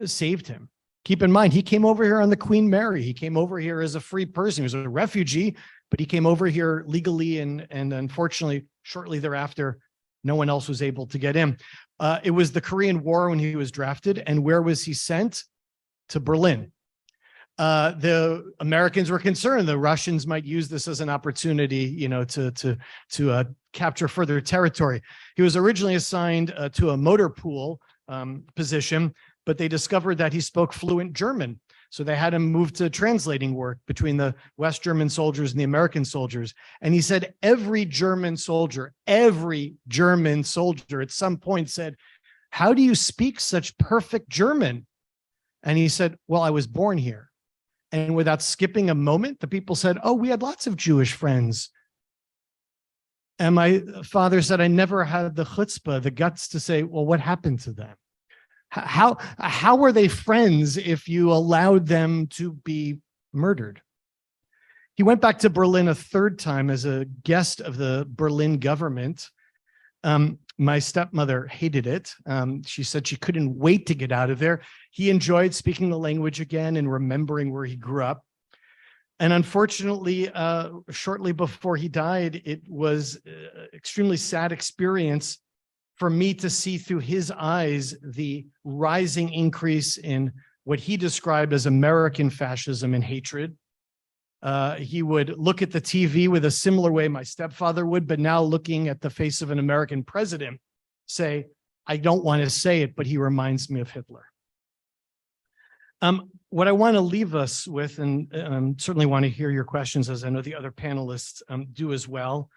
saved him. Keep in mind, he came over here on the Queen Mary. He came over here as a free person. He was a refugee, but he came over here legally, and unfortunately, shortly thereafter, no one else was able to get in. It was the Korean War when he was drafted, and where was he sent? To Berlin. The Americans were concerned the Russians might use this as an opportunity, to capture further territory. He was originally assigned to a motor pool position, but they discovered that he spoke fluent German. So they had him move to translating work between the West German soldiers and the American soldiers. And he said every German soldier at some point said, "How do you speak such perfect German?" And he said, "Well, I was born here." And without skipping a moment, the people said, "Oh, we had lots of Jewish friends." And my father said, "I never had the chutzpah, the guts to say, well, what happened to them? How were they friends if you allowed them to be murdered?" He went back to Berlin a third time as a guest of the Berlin government. My stepmother hated it. She said she couldn't wait to get out of there. He enjoyed speaking the language again and remembering where he grew up. And unfortunately, shortly before he died, it was an extremely sad experience for me to see through his eyes the rising increase in what he described as American fascism and hatred. He would look at the TV with a similar way my stepfather would, but now looking at the face of an American president, say, "I don't want to say it, but he reminds me of Hitler." What I want to leave us with, and certainly want to hear your questions, as I know the other panelists do as well,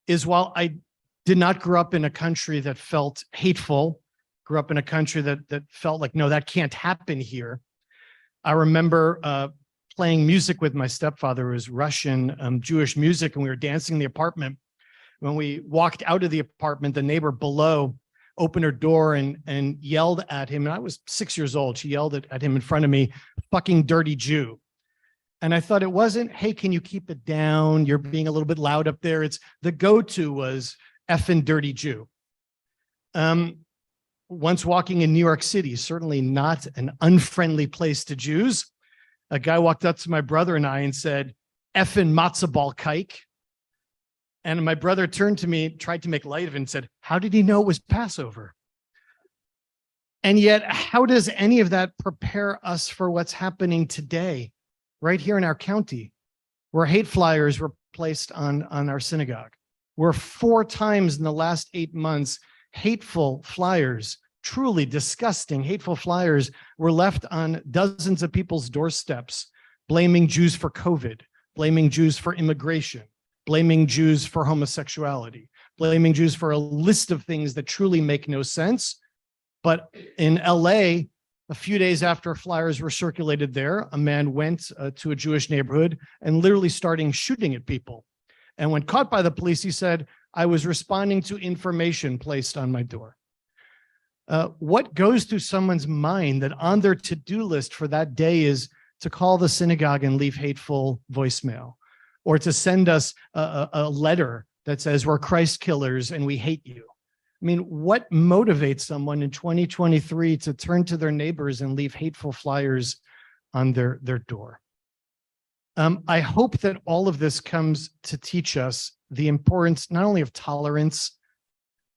is while I did not grow up in a country that felt hateful, grew up in a country that felt like, no, that can't happen here. I remember playing music with my stepfather, who was Russian Jewish music, and we were dancing in the apartment. When we walked out of the apartment, the neighbor below opened her door and yelled at him. And I was 6 years old. She yelled at him in front of me, "Fucking dirty Jew." And I thought it wasn't, "Hey, can you keep it down? You're being a little bit loud up there." It's the go-to was effing dirty Jew. Once walking in New York City, certainly not an unfriendly place to Jews, a guy walked up to my brother and I and said, "Effing matzo ball kike." And my brother turned to me, tried to make light of it, and said, "How did he know it was Passover?" And yet, how does any of that prepare us for what's happening today, right here in our county, where hate flyers were placed on our synagogue, where 4 times in the last 8 months, hateful flyers, truly disgusting hateful flyers, were left on dozens of people's doorsteps, blaming Jews for COVID, blaming Jews for immigration, blaming Jews for homosexuality, blaming Jews for a list of things that truly make no sense. But in LA, a few days after flyers were circulated there, a man went to a Jewish neighborhood and literally starting shooting at people. And when caught by the police, he said, "I was responding to information placed on my door." What goes through someone's mind that on their to-do list for that day is to call the synagogue and leave hateful voicemail, or to send us a letter that says we're Christ killers and we hate you. I mean, what motivates someone in 2023 to turn to their neighbors and leave hateful flyers on their door? I hope that all of this comes to teach us the importance not only of tolerance,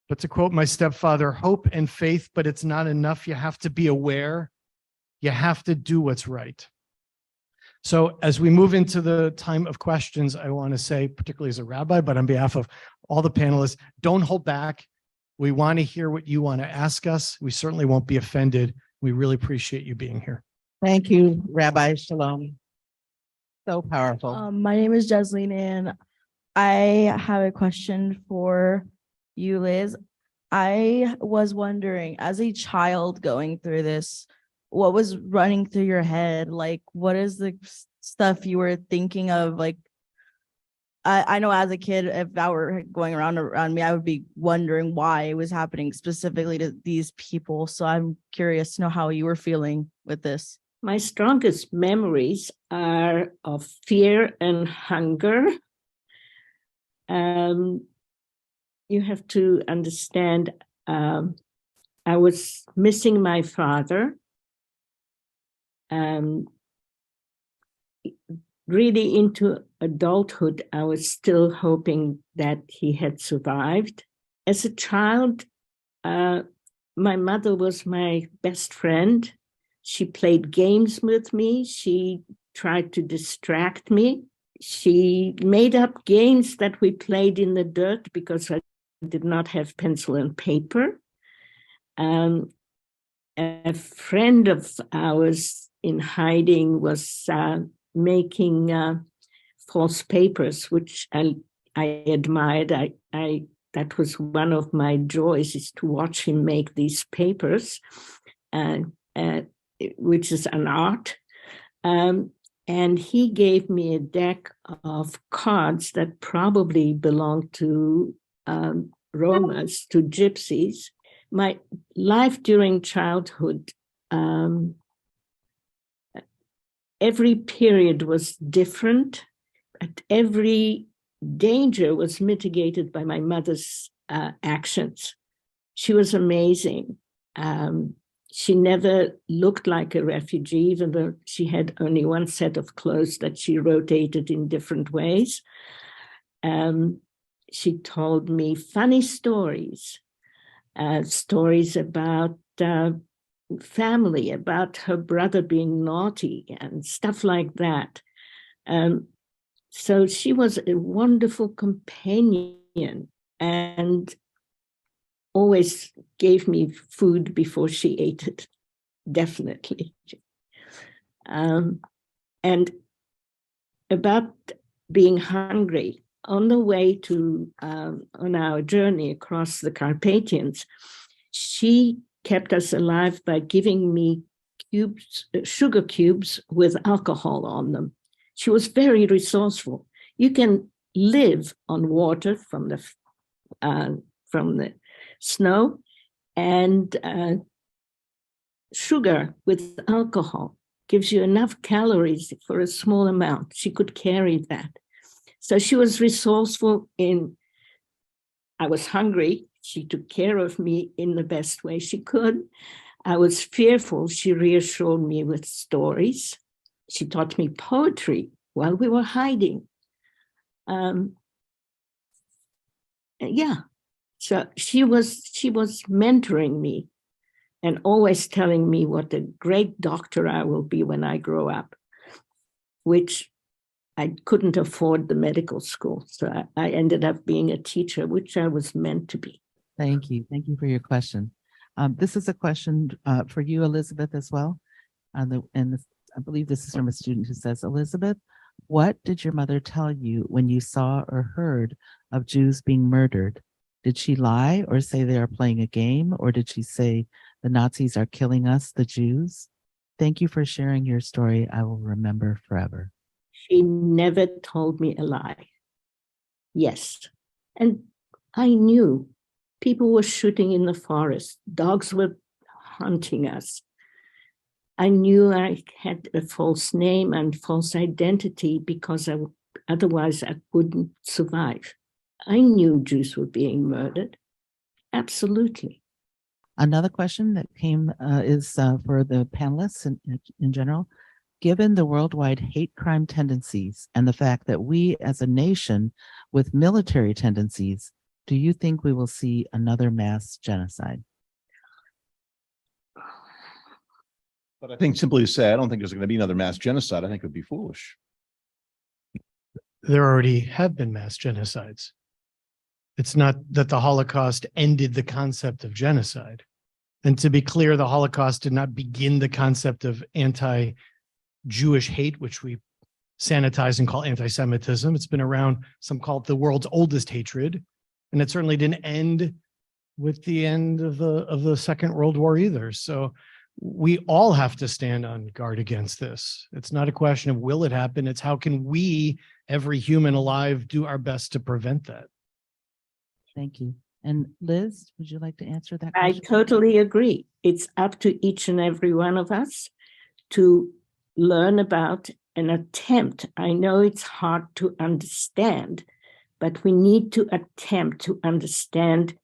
but to quote my stepfather, hope and faith, but it's not enough. You have to be aware. You have to do what's right. So as we move into the time of questions, I want to say, particularly as a rabbi, but on behalf of all the panelists, don't hold back. We want to hear what you want to ask us. We certainly won't be offended. We really appreciate you being here. Thank you, Rabbi Shalom. So powerful. My name is Jesline, and I have a question for you, Liz. I was wondering, as a child going through this, what was running through your head? Like, what is the stuff you were thinking of? Like, I know as a kid, if that were going around me, I would be wondering why it was happening specifically to these people. So I'm curious to know how you were feeling with this. My strongest memories are of fear and hunger. You have to understand, I was missing my father. Really into adulthood, I was still hoping that he had survived. As a child, my mother was my best friend. She played games with me. She tried to distract me. She made up games that we played in the dirt because I did not have pencil and paper. A friend of ours in hiding was making false papers, which I admired. That was one of my joys, is to watch him make these papers, which is an art. And he gave me a deck of cards that probably belonged to Romas, to gypsies. My life during childhood, every period was different, but every danger was mitigated by my mother's actions. She was amazing. She never looked like a refugee, even though she had only one set of clothes that she rotated in different ways. She told me funny stories, stories about family, about her brother being naughty and stuff like that. So she was a wonderful companion and always gave me food before she ate it, definitely. And about being hungry, on the way to, on our journey across the Carpathians, she kept us alive by giving me sugar cubes with alcohol on them. She was very resourceful. You can live on water from the snow, and sugar with alcohol gives you enough calories for a small amount. She could carry that. So she was resourceful I was hungry. She took care of me in the best way she could. I was fearful. She reassured me with stories. She taught me poetry while we were hiding. Yeah. So she was mentoring me and always telling me what a great doctor I will be when I grow up, which I couldn't afford the medical school. So I ended up being a teacher, which I was meant to be. Thank you. Thank you for your question. This is a question for you, Elizabeth, as well. I believe this is from a student who says, Elizabeth, what did your mother tell you when you saw or heard of Jews being murdered? Did she lie or say they are playing a game? Or did she say the Nazis are killing us, the Jews? Thank you for sharing your story. I will remember forever. She never told me a lie. Yes. And I knew people were shooting in the forest. Dogs were hunting us. I knew I had a false name and false identity because Otherwise, I couldn't survive. I knew Jews were being murdered. Absolutely. Another question that came is for the panelists in general. Given the worldwide hate crime tendencies and the fact that we as a nation with military tendencies, do you think we will see another mass genocide? But I think simply to say, I don't think there's going to be another mass genocide. I think it would be foolish. There already have been mass genocides. It's not that the Holocaust ended the concept of genocide. And to be clear, the Holocaust did not begin the concept of anti-Jewish hate, which we sanitize and call anti-Semitism. It's been around, some call it the world's oldest hatred. And it certainly didn't end with the end of the Second World War either. So we all have to stand on guard against this. It's not a question of will it happen, it's how can we, every human alive, do our best to prevent that. Thank you. And Liz, would you like to answer that I question? totally agree. It's up to each and every one of us to learn about and attempt. I know it's hard to understand, but we need to attempt to understand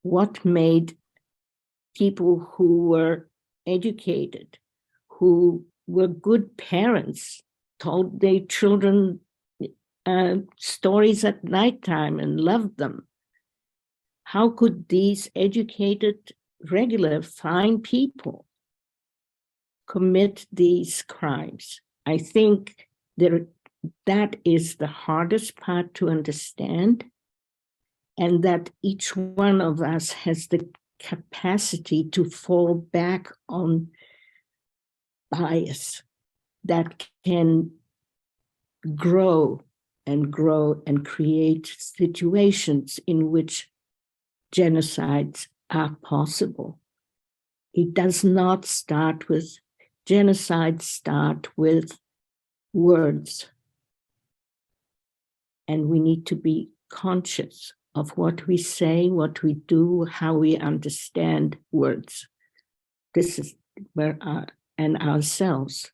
what made people who were educated, who were good parents, told their children stories at nighttime and loved them. How could these educated, regular, fine people commit these crimes? I think that is the hardest part to understand, and that each one of us has the capacity to fall back on bias that can grow and create situations in which genocides are possible. It does not start with, genocides start with words. And we need to be conscious of what we say, what we do, how we understand words. This is where and ourselves.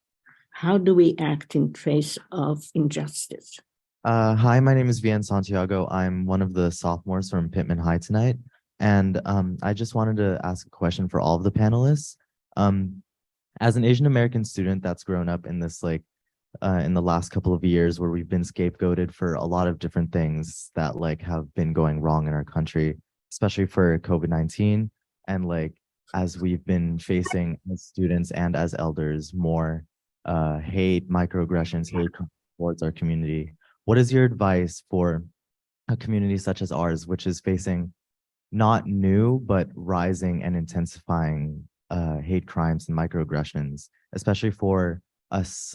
How do we act in face of injustice? Hi, my name is Vian Santiago. I'm one of the sophomores from Pittman High tonight. And I just wanted to ask a question for all of the panelists. As an Asian American student that's grown up in this, in the last couple of years where we've been scapegoated for a lot of different things that have been going wrong in our country, especially for COVID-19. And as we've been facing as students and as elders, more hate, microaggressions, hate towards our community. What is your advice for a community such as ours, which is facing not new, but rising and intensifying hate crimes and microaggressions, especially for us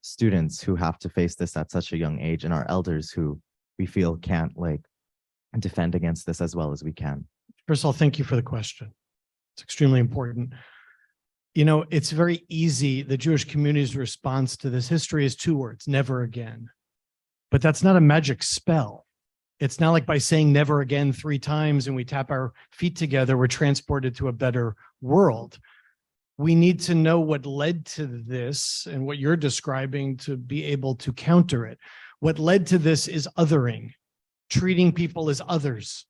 students who have to face this at such a young age, and our elders who we feel can't defend against this as well as we can? First of all, thank you for the question. It's extremely important. You know, it's very easy. The Jewish community's response to this history is two words: never again. But that's not a magic spell. It's not like by saying never again 3 times and we tap our feet together, we're transported to a better world. We need to know what led to this and what you're describing to be able to counter it. What led to this is othering, treating people as others.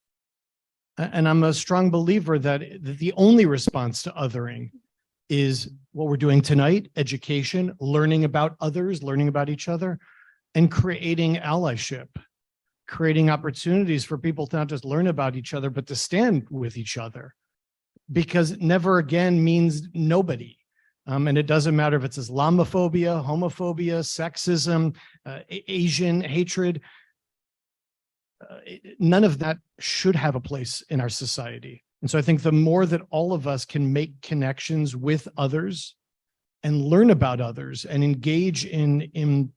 And I'm a strong believer that the only response to othering is what we're doing tonight: education, learning about others, learning about each other, and creating allyship, creating opportunities for people to not just learn about each other, but to stand with each other. Because never again means nobody. And it doesn't matter if it's Islamophobia, homophobia, sexism, Asian hatred. None of that should have a place in our society. And so I think the more that all of us can make connections with others and learn about others and engage in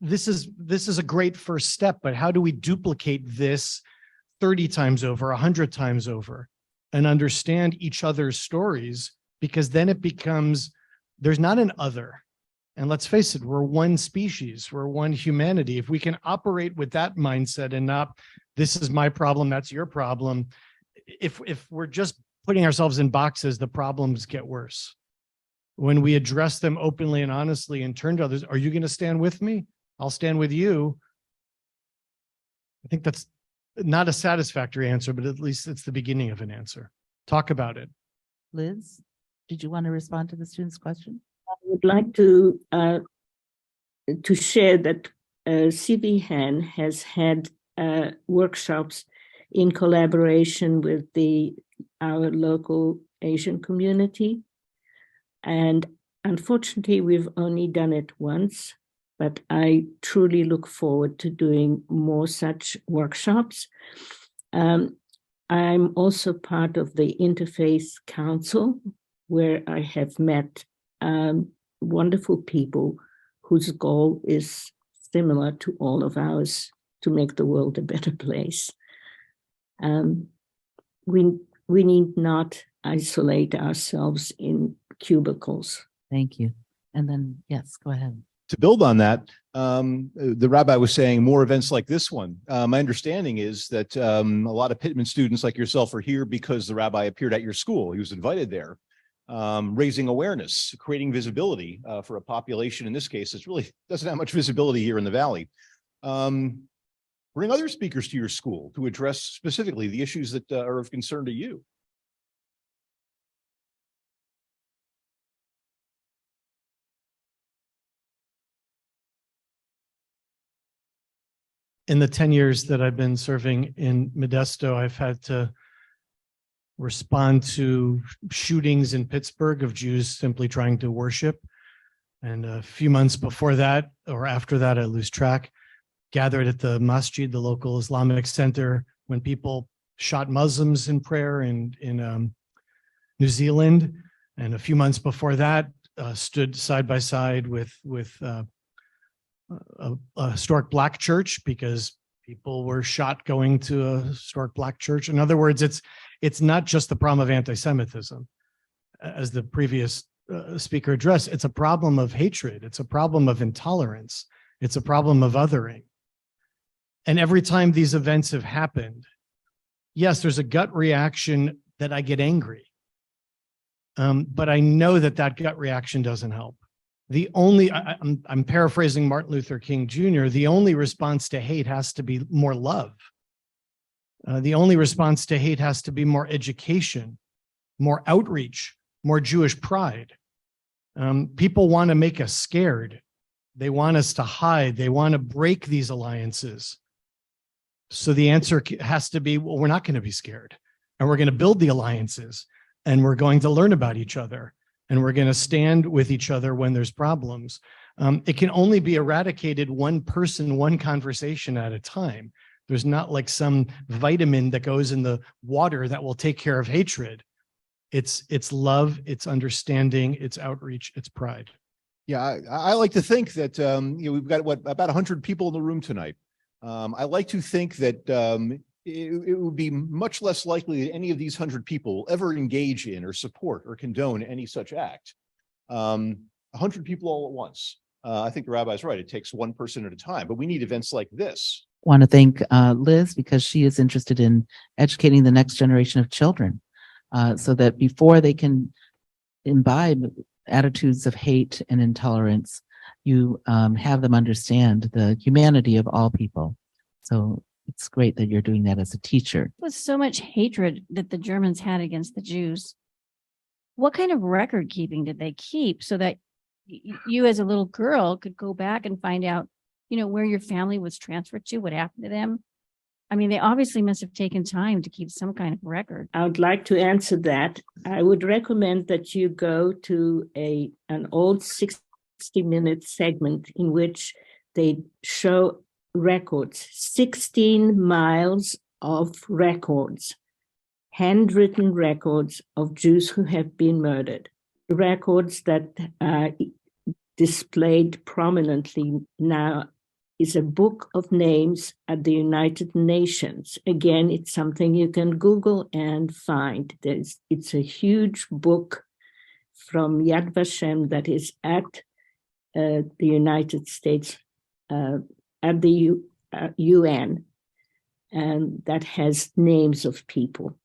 this is a great first step, but how do we duplicate this 30 times over, 100 times over, and understand each other's stories? Because then it becomes, there's not an other. And let's face it, we're one species, we're one humanity. If we can operate with that mindset and not, this is my problem, that's your problem. If we're just putting ourselves in boxes, the problems get worse. When we address them openly and honestly and turn to others, are you going to stand with me? I'll stand with you. I think that's not a satisfactory answer, but at least it's the beginning of an answer. Talk about it. Liz, did you want to respond to the student's question? I would like to share that CVHEN has had workshops in collaboration with our local Asian community. And unfortunately, we've only done it once, but I truly look forward to doing more such workshops. I'm also part of the Interfaith Council, where I have met wonderful people whose goal is similar to all of ours, to make the world a better place. We need not isolate ourselves in cubicles. Thank you. And then, yes, go ahead. To build on that, the rabbi was saying more events like this one. My understanding is that a lot of Pittman students like yourself are here because the rabbi appeared at your school. He was invited there, raising awareness, creating visibility for a population, in this case, that really doesn't have much visibility here in the Valley. Bring other speakers to your school to address specifically the issues that are of concern to you. In the 10 years that I've been serving in Modesto, I've had to respond to shootings in Pittsburgh of Jews simply trying to worship. And a few months before that, or after that, I lose track, gathered at the masjid, the local Islamic center, when people shot Muslims in prayer in New Zealand. And a few months before that, stood side by side with a historic Black church because people were shot going to a historic Black church. In other words, it's not just the problem of anti-Semitism, as the previous speaker addressed. It's a problem of hatred. It's a problem of intolerance. It's a problem of othering. And every time these events have happened, yes, there's a gut reaction that I get angry. But I know that gut reaction doesn't help. The only, I'm paraphrasing Martin Luther King Jr., the only response to hate has to be more love. The only response to hate has to be more education, more outreach, more Jewish pride. People want to make us scared. They want us to hide. They want to break these alliances. So the answer has to be, well, we're not going to be scared. And we're going to build the alliances. And we're going to learn about each other. And we're going to stand with each other when there's problems. It can only be eradicated one person, one conversation at a time. There's not like some vitamin that goes in the water that will take care of hatred. It's love, it's understanding, it's outreach, it's pride. Yeah, I like to think that we've got about 100 people in the room tonight. I like to think that it would be much less likely that any of these 100 people will ever engage in or support or condone any such act. 100 people all at once. I think the rabbi's right. It takes one person at a time, but we need events like this. I want to thank Liz because she is interested in educating the next generation of children so that before they can imbibe attitudes of hate and intolerance, you have them understand the humanity of all people. So it's great that you're doing that as a teacher. With so much hatred that the Germans had against the Jews, what kind of record keeping did they keep so that you as a little girl could go back and find out, where your family was transferred to, what happened to them? I mean, they obviously must have taken time to keep some kind of record. I would like to answer that. I would recommend that you go to an old 60-minute segment in which they show records, 16 miles of records, handwritten records of Jews who have been murdered, records that are displayed prominently now is a book of names at the United Nations. Again, it's something you can Google and find. It's a huge book from Yad Vashem that is at the United States, at the UN, and that has names of people.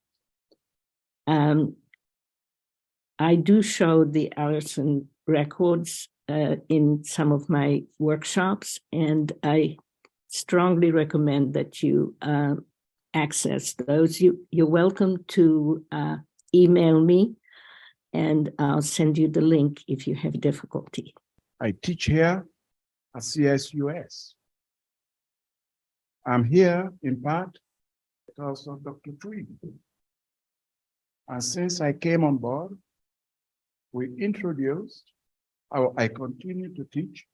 I do show the arson records in some of my workshops, and I strongly recommend that you access those. You're welcome to email me, and I'll send you the link if you have difficulty. I teach here at CSUS. I'm here in part because of Dr. Tweed. And since I came on board, we introduced, I continue to teach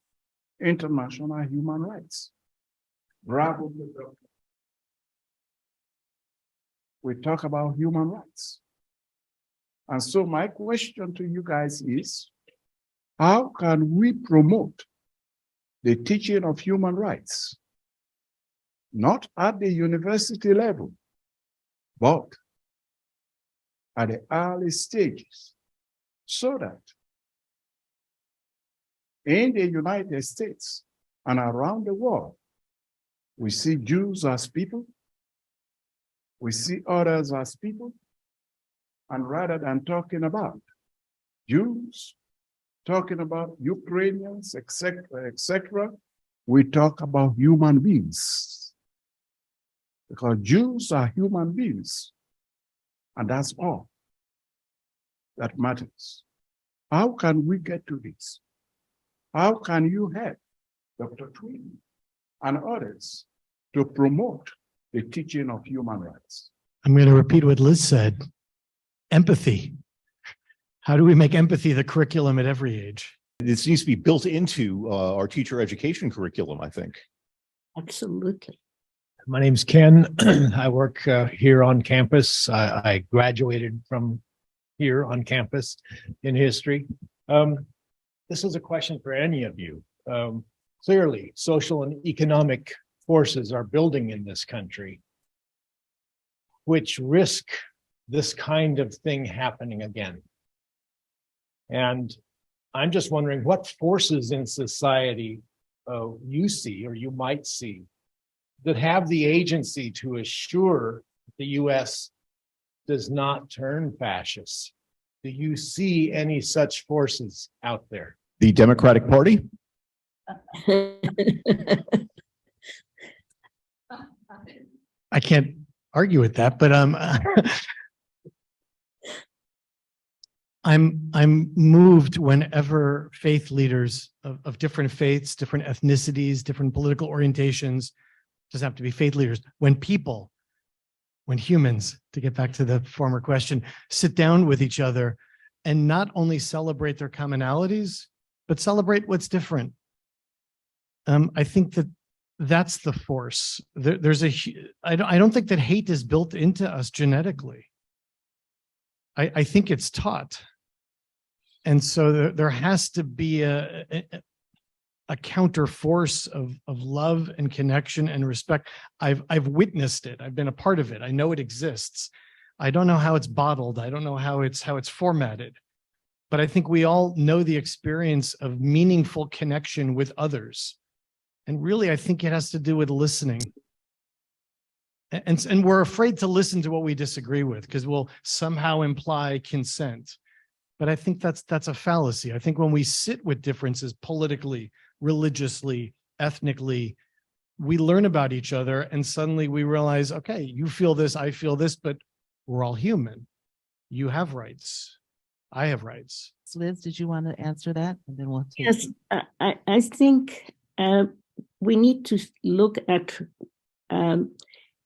international human rights. Bravo, Dr. We talk about human rights. And so my question to you guys is, how can we promote the teaching of human rights? Not at the university level, but at the early stages, so that in the United States and around the world, we see Jews as people, we see others as people, and rather than talking about Jews, talking about Ukrainians, etc., we talk about human beings. Because Jews are human beings, and that's all that matters. How can we get to this? How can you help Dr. Tweed and others to promote the teaching of human rights? I'm going to repeat what Liz said. Empathy. How do we make empathy the curriculum at every age? This needs to be built into our teacher education curriculum, I think. Absolutely. My name's Ken. I work here on campus. I graduated from here on campus in history. This is a question for any of you. Clearly, social and economic forces are building in this country, which risk this kind of thing happening again. And I'm just wondering what forces in society you see or you might see that have the agency to assure the U.S. does not turn fascist. Do you see any such forces out there? The Democratic Party? I can't argue with that, but I'm moved whenever faith leaders of different faiths, different ethnicities, different political orientations, doesn't have to be faith leaders, when humans, to get back to the former question, sit down with each other and not only celebrate their commonalities, but celebrate what's different. I think that's the force. I don't think that hate is built into us genetically. I think it's taught. And so there has to be a counter force of love and connection and respect. I've witnessed it. I've been a part of it. I know it exists. I don't know how it's bottled. I don't know how it's formatted. But I think we all know the experience of meaningful connection with others. And really, I think it has to do with listening. And we're afraid to listen to what we disagree with because we'll somehow imply consent. But I think that's a fallacy. I think when we sit with differences politically, religiously, ethnically, we learn about each other and suddenly we realize, okay, you feel this, I feel this, but we're all human. You have rights. I have rights. Liz, did you want to answer that? And then we'll take Yes, I think we need to look at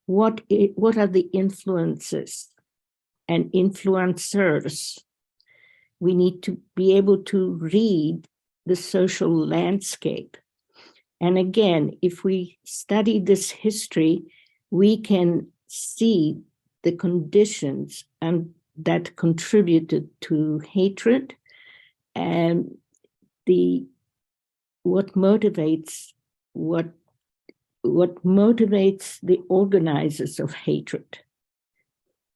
what are the influences and influencers. We need to be able to read the social landscape. And again, if we study this history, we can see the conditions and that contributed to hatred and what motivates the organizers of hatred.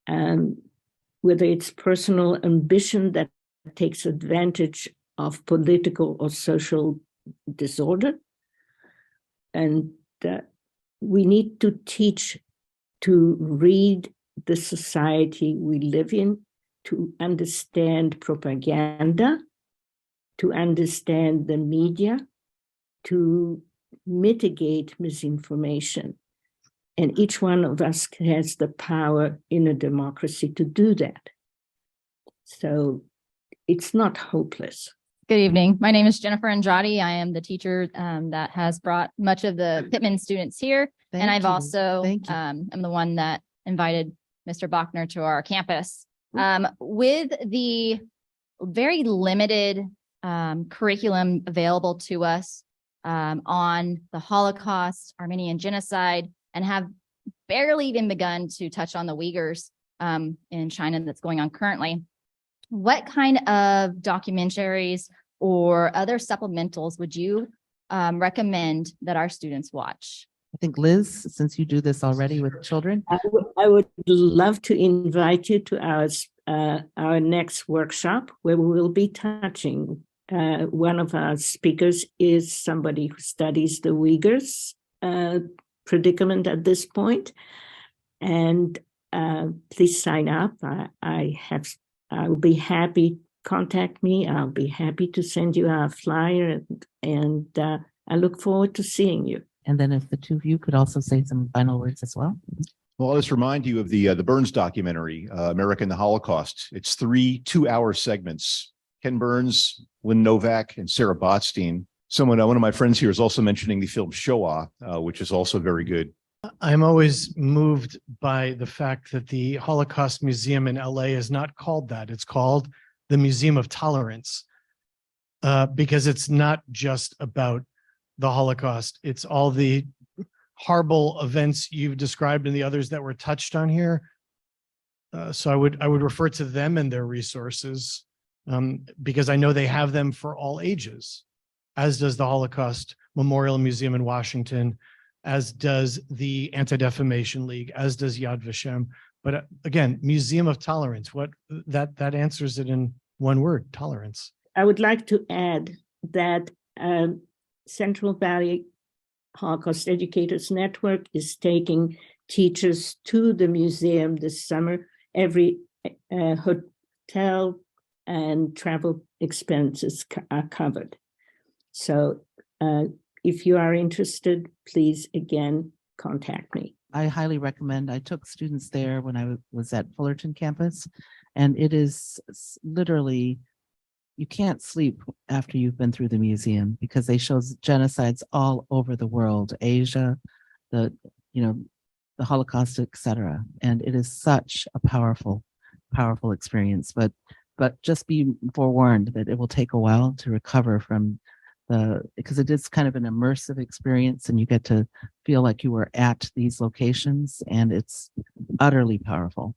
Whether it's personal ambition that takes advantage of political or social disorder. And we need to teach to read the society we live in, to understand propaganda, to understand the media, to mitigate misinformation. And each one of us has the power in a democracy to do that. So it's not hopeless. Good evening. My name is Jennifer Andrade. I am the teacher that has brought much of the Pittman students here. And I've also, I'm the one that invited Mr. Bochner to our campus. With the very limited curriculum available to us on the Holocaust, Armenian genocide, and have barely even begun to touch on the Uyghurs in China that's going on currently. What kind of documentaries or other supplementals would you recommend that our students watch? I think, Liz, since you do this already with children. I would love to invite you to our next workshop where we will be touching. One of our speakers is somebody who studies the Uyghurs predicament at this point. And please sign up. I will be happy. Contact me. I'll be happy to send you a flyer, and I look forward to seeing you. And then if the two of you could also say some final words as well. Well, I'll just remind you of the Burns documentary, America and the Holocaust. It's 3 two-hour segments. Ken Burns, Lynn Novak, and Sarah Botstein. One of my friends here is also mentioning the film Shoah, which is also very good. I'm always moved by the fact that the Holocaust Museum in LA is not called that. It's called the Museum of Tolerance, because it's not just about the Holocaust. It's all the horrible events you've described and the others that were touched on here. So I would refer to them and their resources, because I know they have them for all ages, as does the Holocaust Memorial Museum in Washington, as does the Anti-Defamation League, as does Yad Vashem. But again, Museum of Tolerance, that answers it in one word: tolerance. I would like to add that Central Valley Holocaust Educators Network is taking teachers to the museum this summer. Every hotel and travel expenses are covered. So if you are interested, please again contact me. I highly recommend. I took students there when I was at Fullerton campus, and it is literally, you can't sleep after you've been through the museum, because they show genocides all over the world, Asia, the Holocaust, etc. And it is such a powerful experience. But just be forewarned that it will take a while to recover from because it is kind of an immersive experience, and you get to feel like you were at these locations, and it's utterly powerful.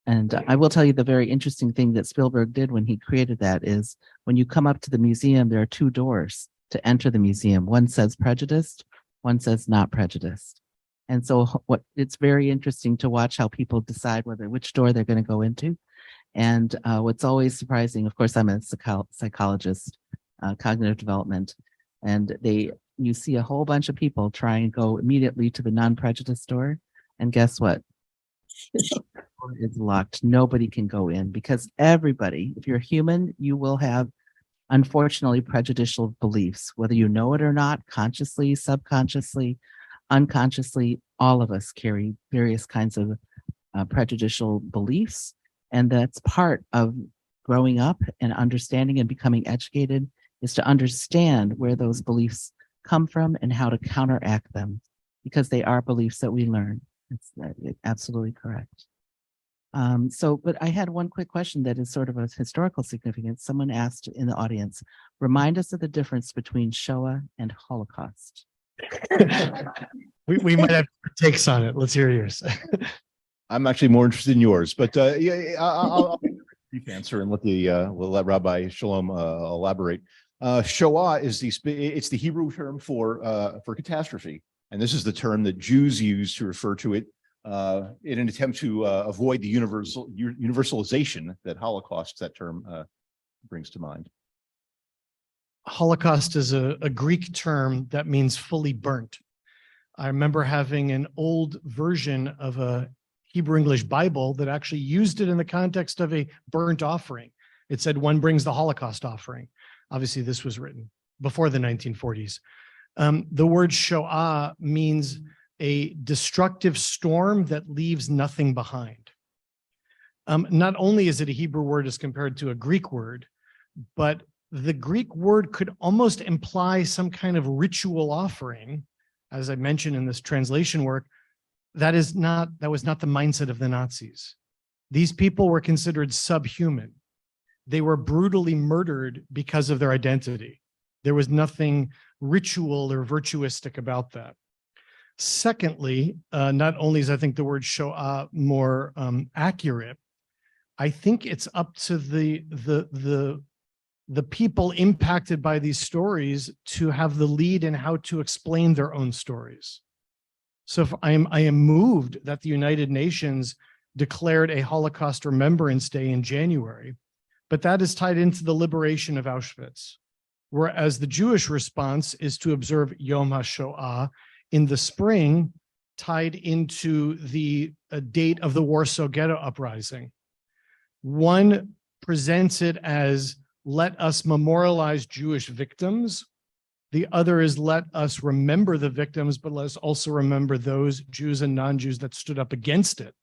And I will tell you the very interesting thing that Spielberg did when he created that is, when you come up to the museum, there are 2 doors to enter the museum. One says prejudiced, one says not prejudiced. And so it's very interesting to watch how people decide which door they're going to go into. And what's always surprising, of course, I'm a psychologist, cognitive development, and you see a whole bunch of people try and go immediately to the non-prejudice door, and guess what? It's locked. Nobody can go in, because everybody, if you're human, you will have, unfortunately, prejudicial beliefs, whether you know it or not, consciously, subconsciously, unconsciously. All of us carry various kinds of prejudicial beliefs, and that's part of growing up and understanding and becoming educated, is to understand where those beliefs come from and how to counteract them, because they are beliefs that we learn. It's absolutely correct. But I had one quick question that is sort of a historical significance. Someone asked in the audience, remind us of the difference between Shoah and Holocaust. we might have takes on it. Let's hear yours. I'm actually more interested in yours, but I'll brief answer and we'll let Rabbi Shalom elaborate. Shoah is the Hebrew term for catastrophe, and this is the term that Jews use to refer to it in an attempt to avoid the universalization that Holocaust, that term, brings to mind. Holocaust is a Greek term that means fully burnt. I remember having an old version of a Hebrew English Bible that actually used it in the context of a burnt offering. It said one brings the Holocaust offering. Obviously, this was written before the 1940s. The word Shoah means a destructive storm that leaves nothing behind. Not only is it a Hebrew word as compared to a Greek word, but the Greek word could almost imply some kind of ritual offering, as I mentioned in this translation work. That was not the mindset of the Nazis. These people were considered subhuman. They were brutally murdered because of their identity. There was nothing ritual or virtuistic about that. Secondly, not only is I think the word Shoah more accurate, I think it's up to the people impacted by these stories to have the lead in how to explain their own stories. So if I am moved that the United Nations declared a Holocaust Remembrance Day in January, but that is tied into the liberation of Auschwitz. Whereas the Jewish response is to observe Yom HaShoah in the spring, tied into the date of the Warsaw Ghetto Uprising. One presents it as, let us memorialize Jewish victims. The other is, let us remember the victims, but let us also remember those Jews and non-Jews that stood up against it.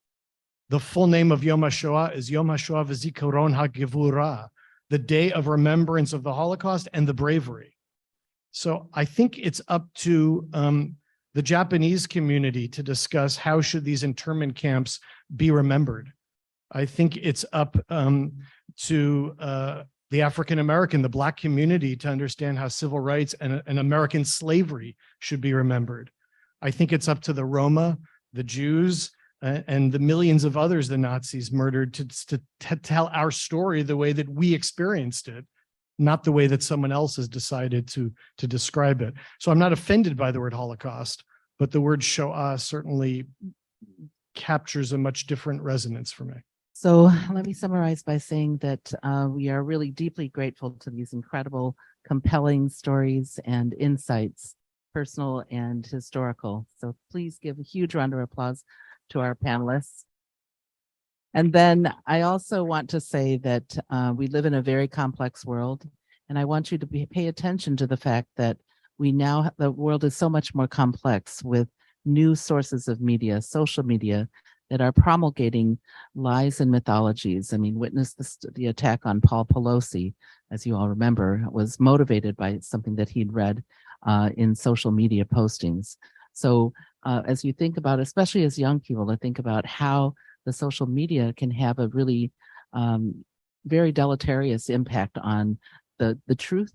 The full name of Yom HaShoah is Yom HaShoah V'Zikaron HaGevurah, the day of remembrance of the Holocaust and the bravery. So I think it's up to the Japanese community to discuss how should these internment camps be remembered. I think it's up to the African-American, the Black community, to understand how civil rights and American slavery should be remembered. I think it's up to the Roma, the Jews, and the millions of others the Nazis murdered to tell our story the way that we experienced it, not the way that someone else has decided to describe it. So I'm not offended by the word Holocaust, but the word Shoah certainly captures a much different resonance for me. So let me summarize by saying that we are really deeply grateful to these incredible, compelling stories and insights, personal and historical. So please give a huge round of applause to our panelists. And then I also want to say that we live in a very complex world, and I want you to pay attention to the fact that the world is so much more complex with new sources of media, social media, that are promulgating lies and mythologies. I mean, witness the attack on Paul Pelosi, as you all remember, was motivated by something that he'd read in social media postings. So as you think about, especially as young people, to think about how the social media can have a really very deleterious impact on the truth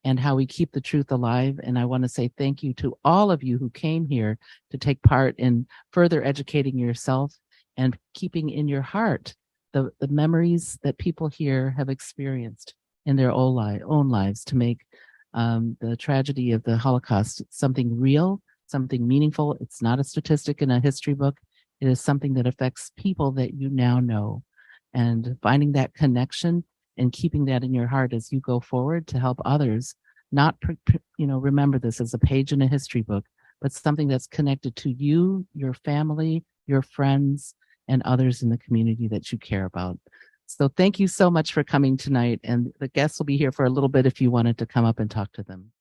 and how we keep the truth alive. And I want to say thank you to all of you who came here to take part in further educating yourself and keeping in your heart the memories that people here have experienced in their own lives to make the tragedy of the Holocaust something real, something meaningful. It's not a statistic in a history book. It is something that affects people that you now know. And finding that connection and keeping that in your heart as you go forward to help others not remember this as a page in a history book, but something that's connected to you, your family, your friends, and others in the community that you care about. So thank you so much for coming tonight. And the guests will be here for a little bit if you wanted to come up and talk to them.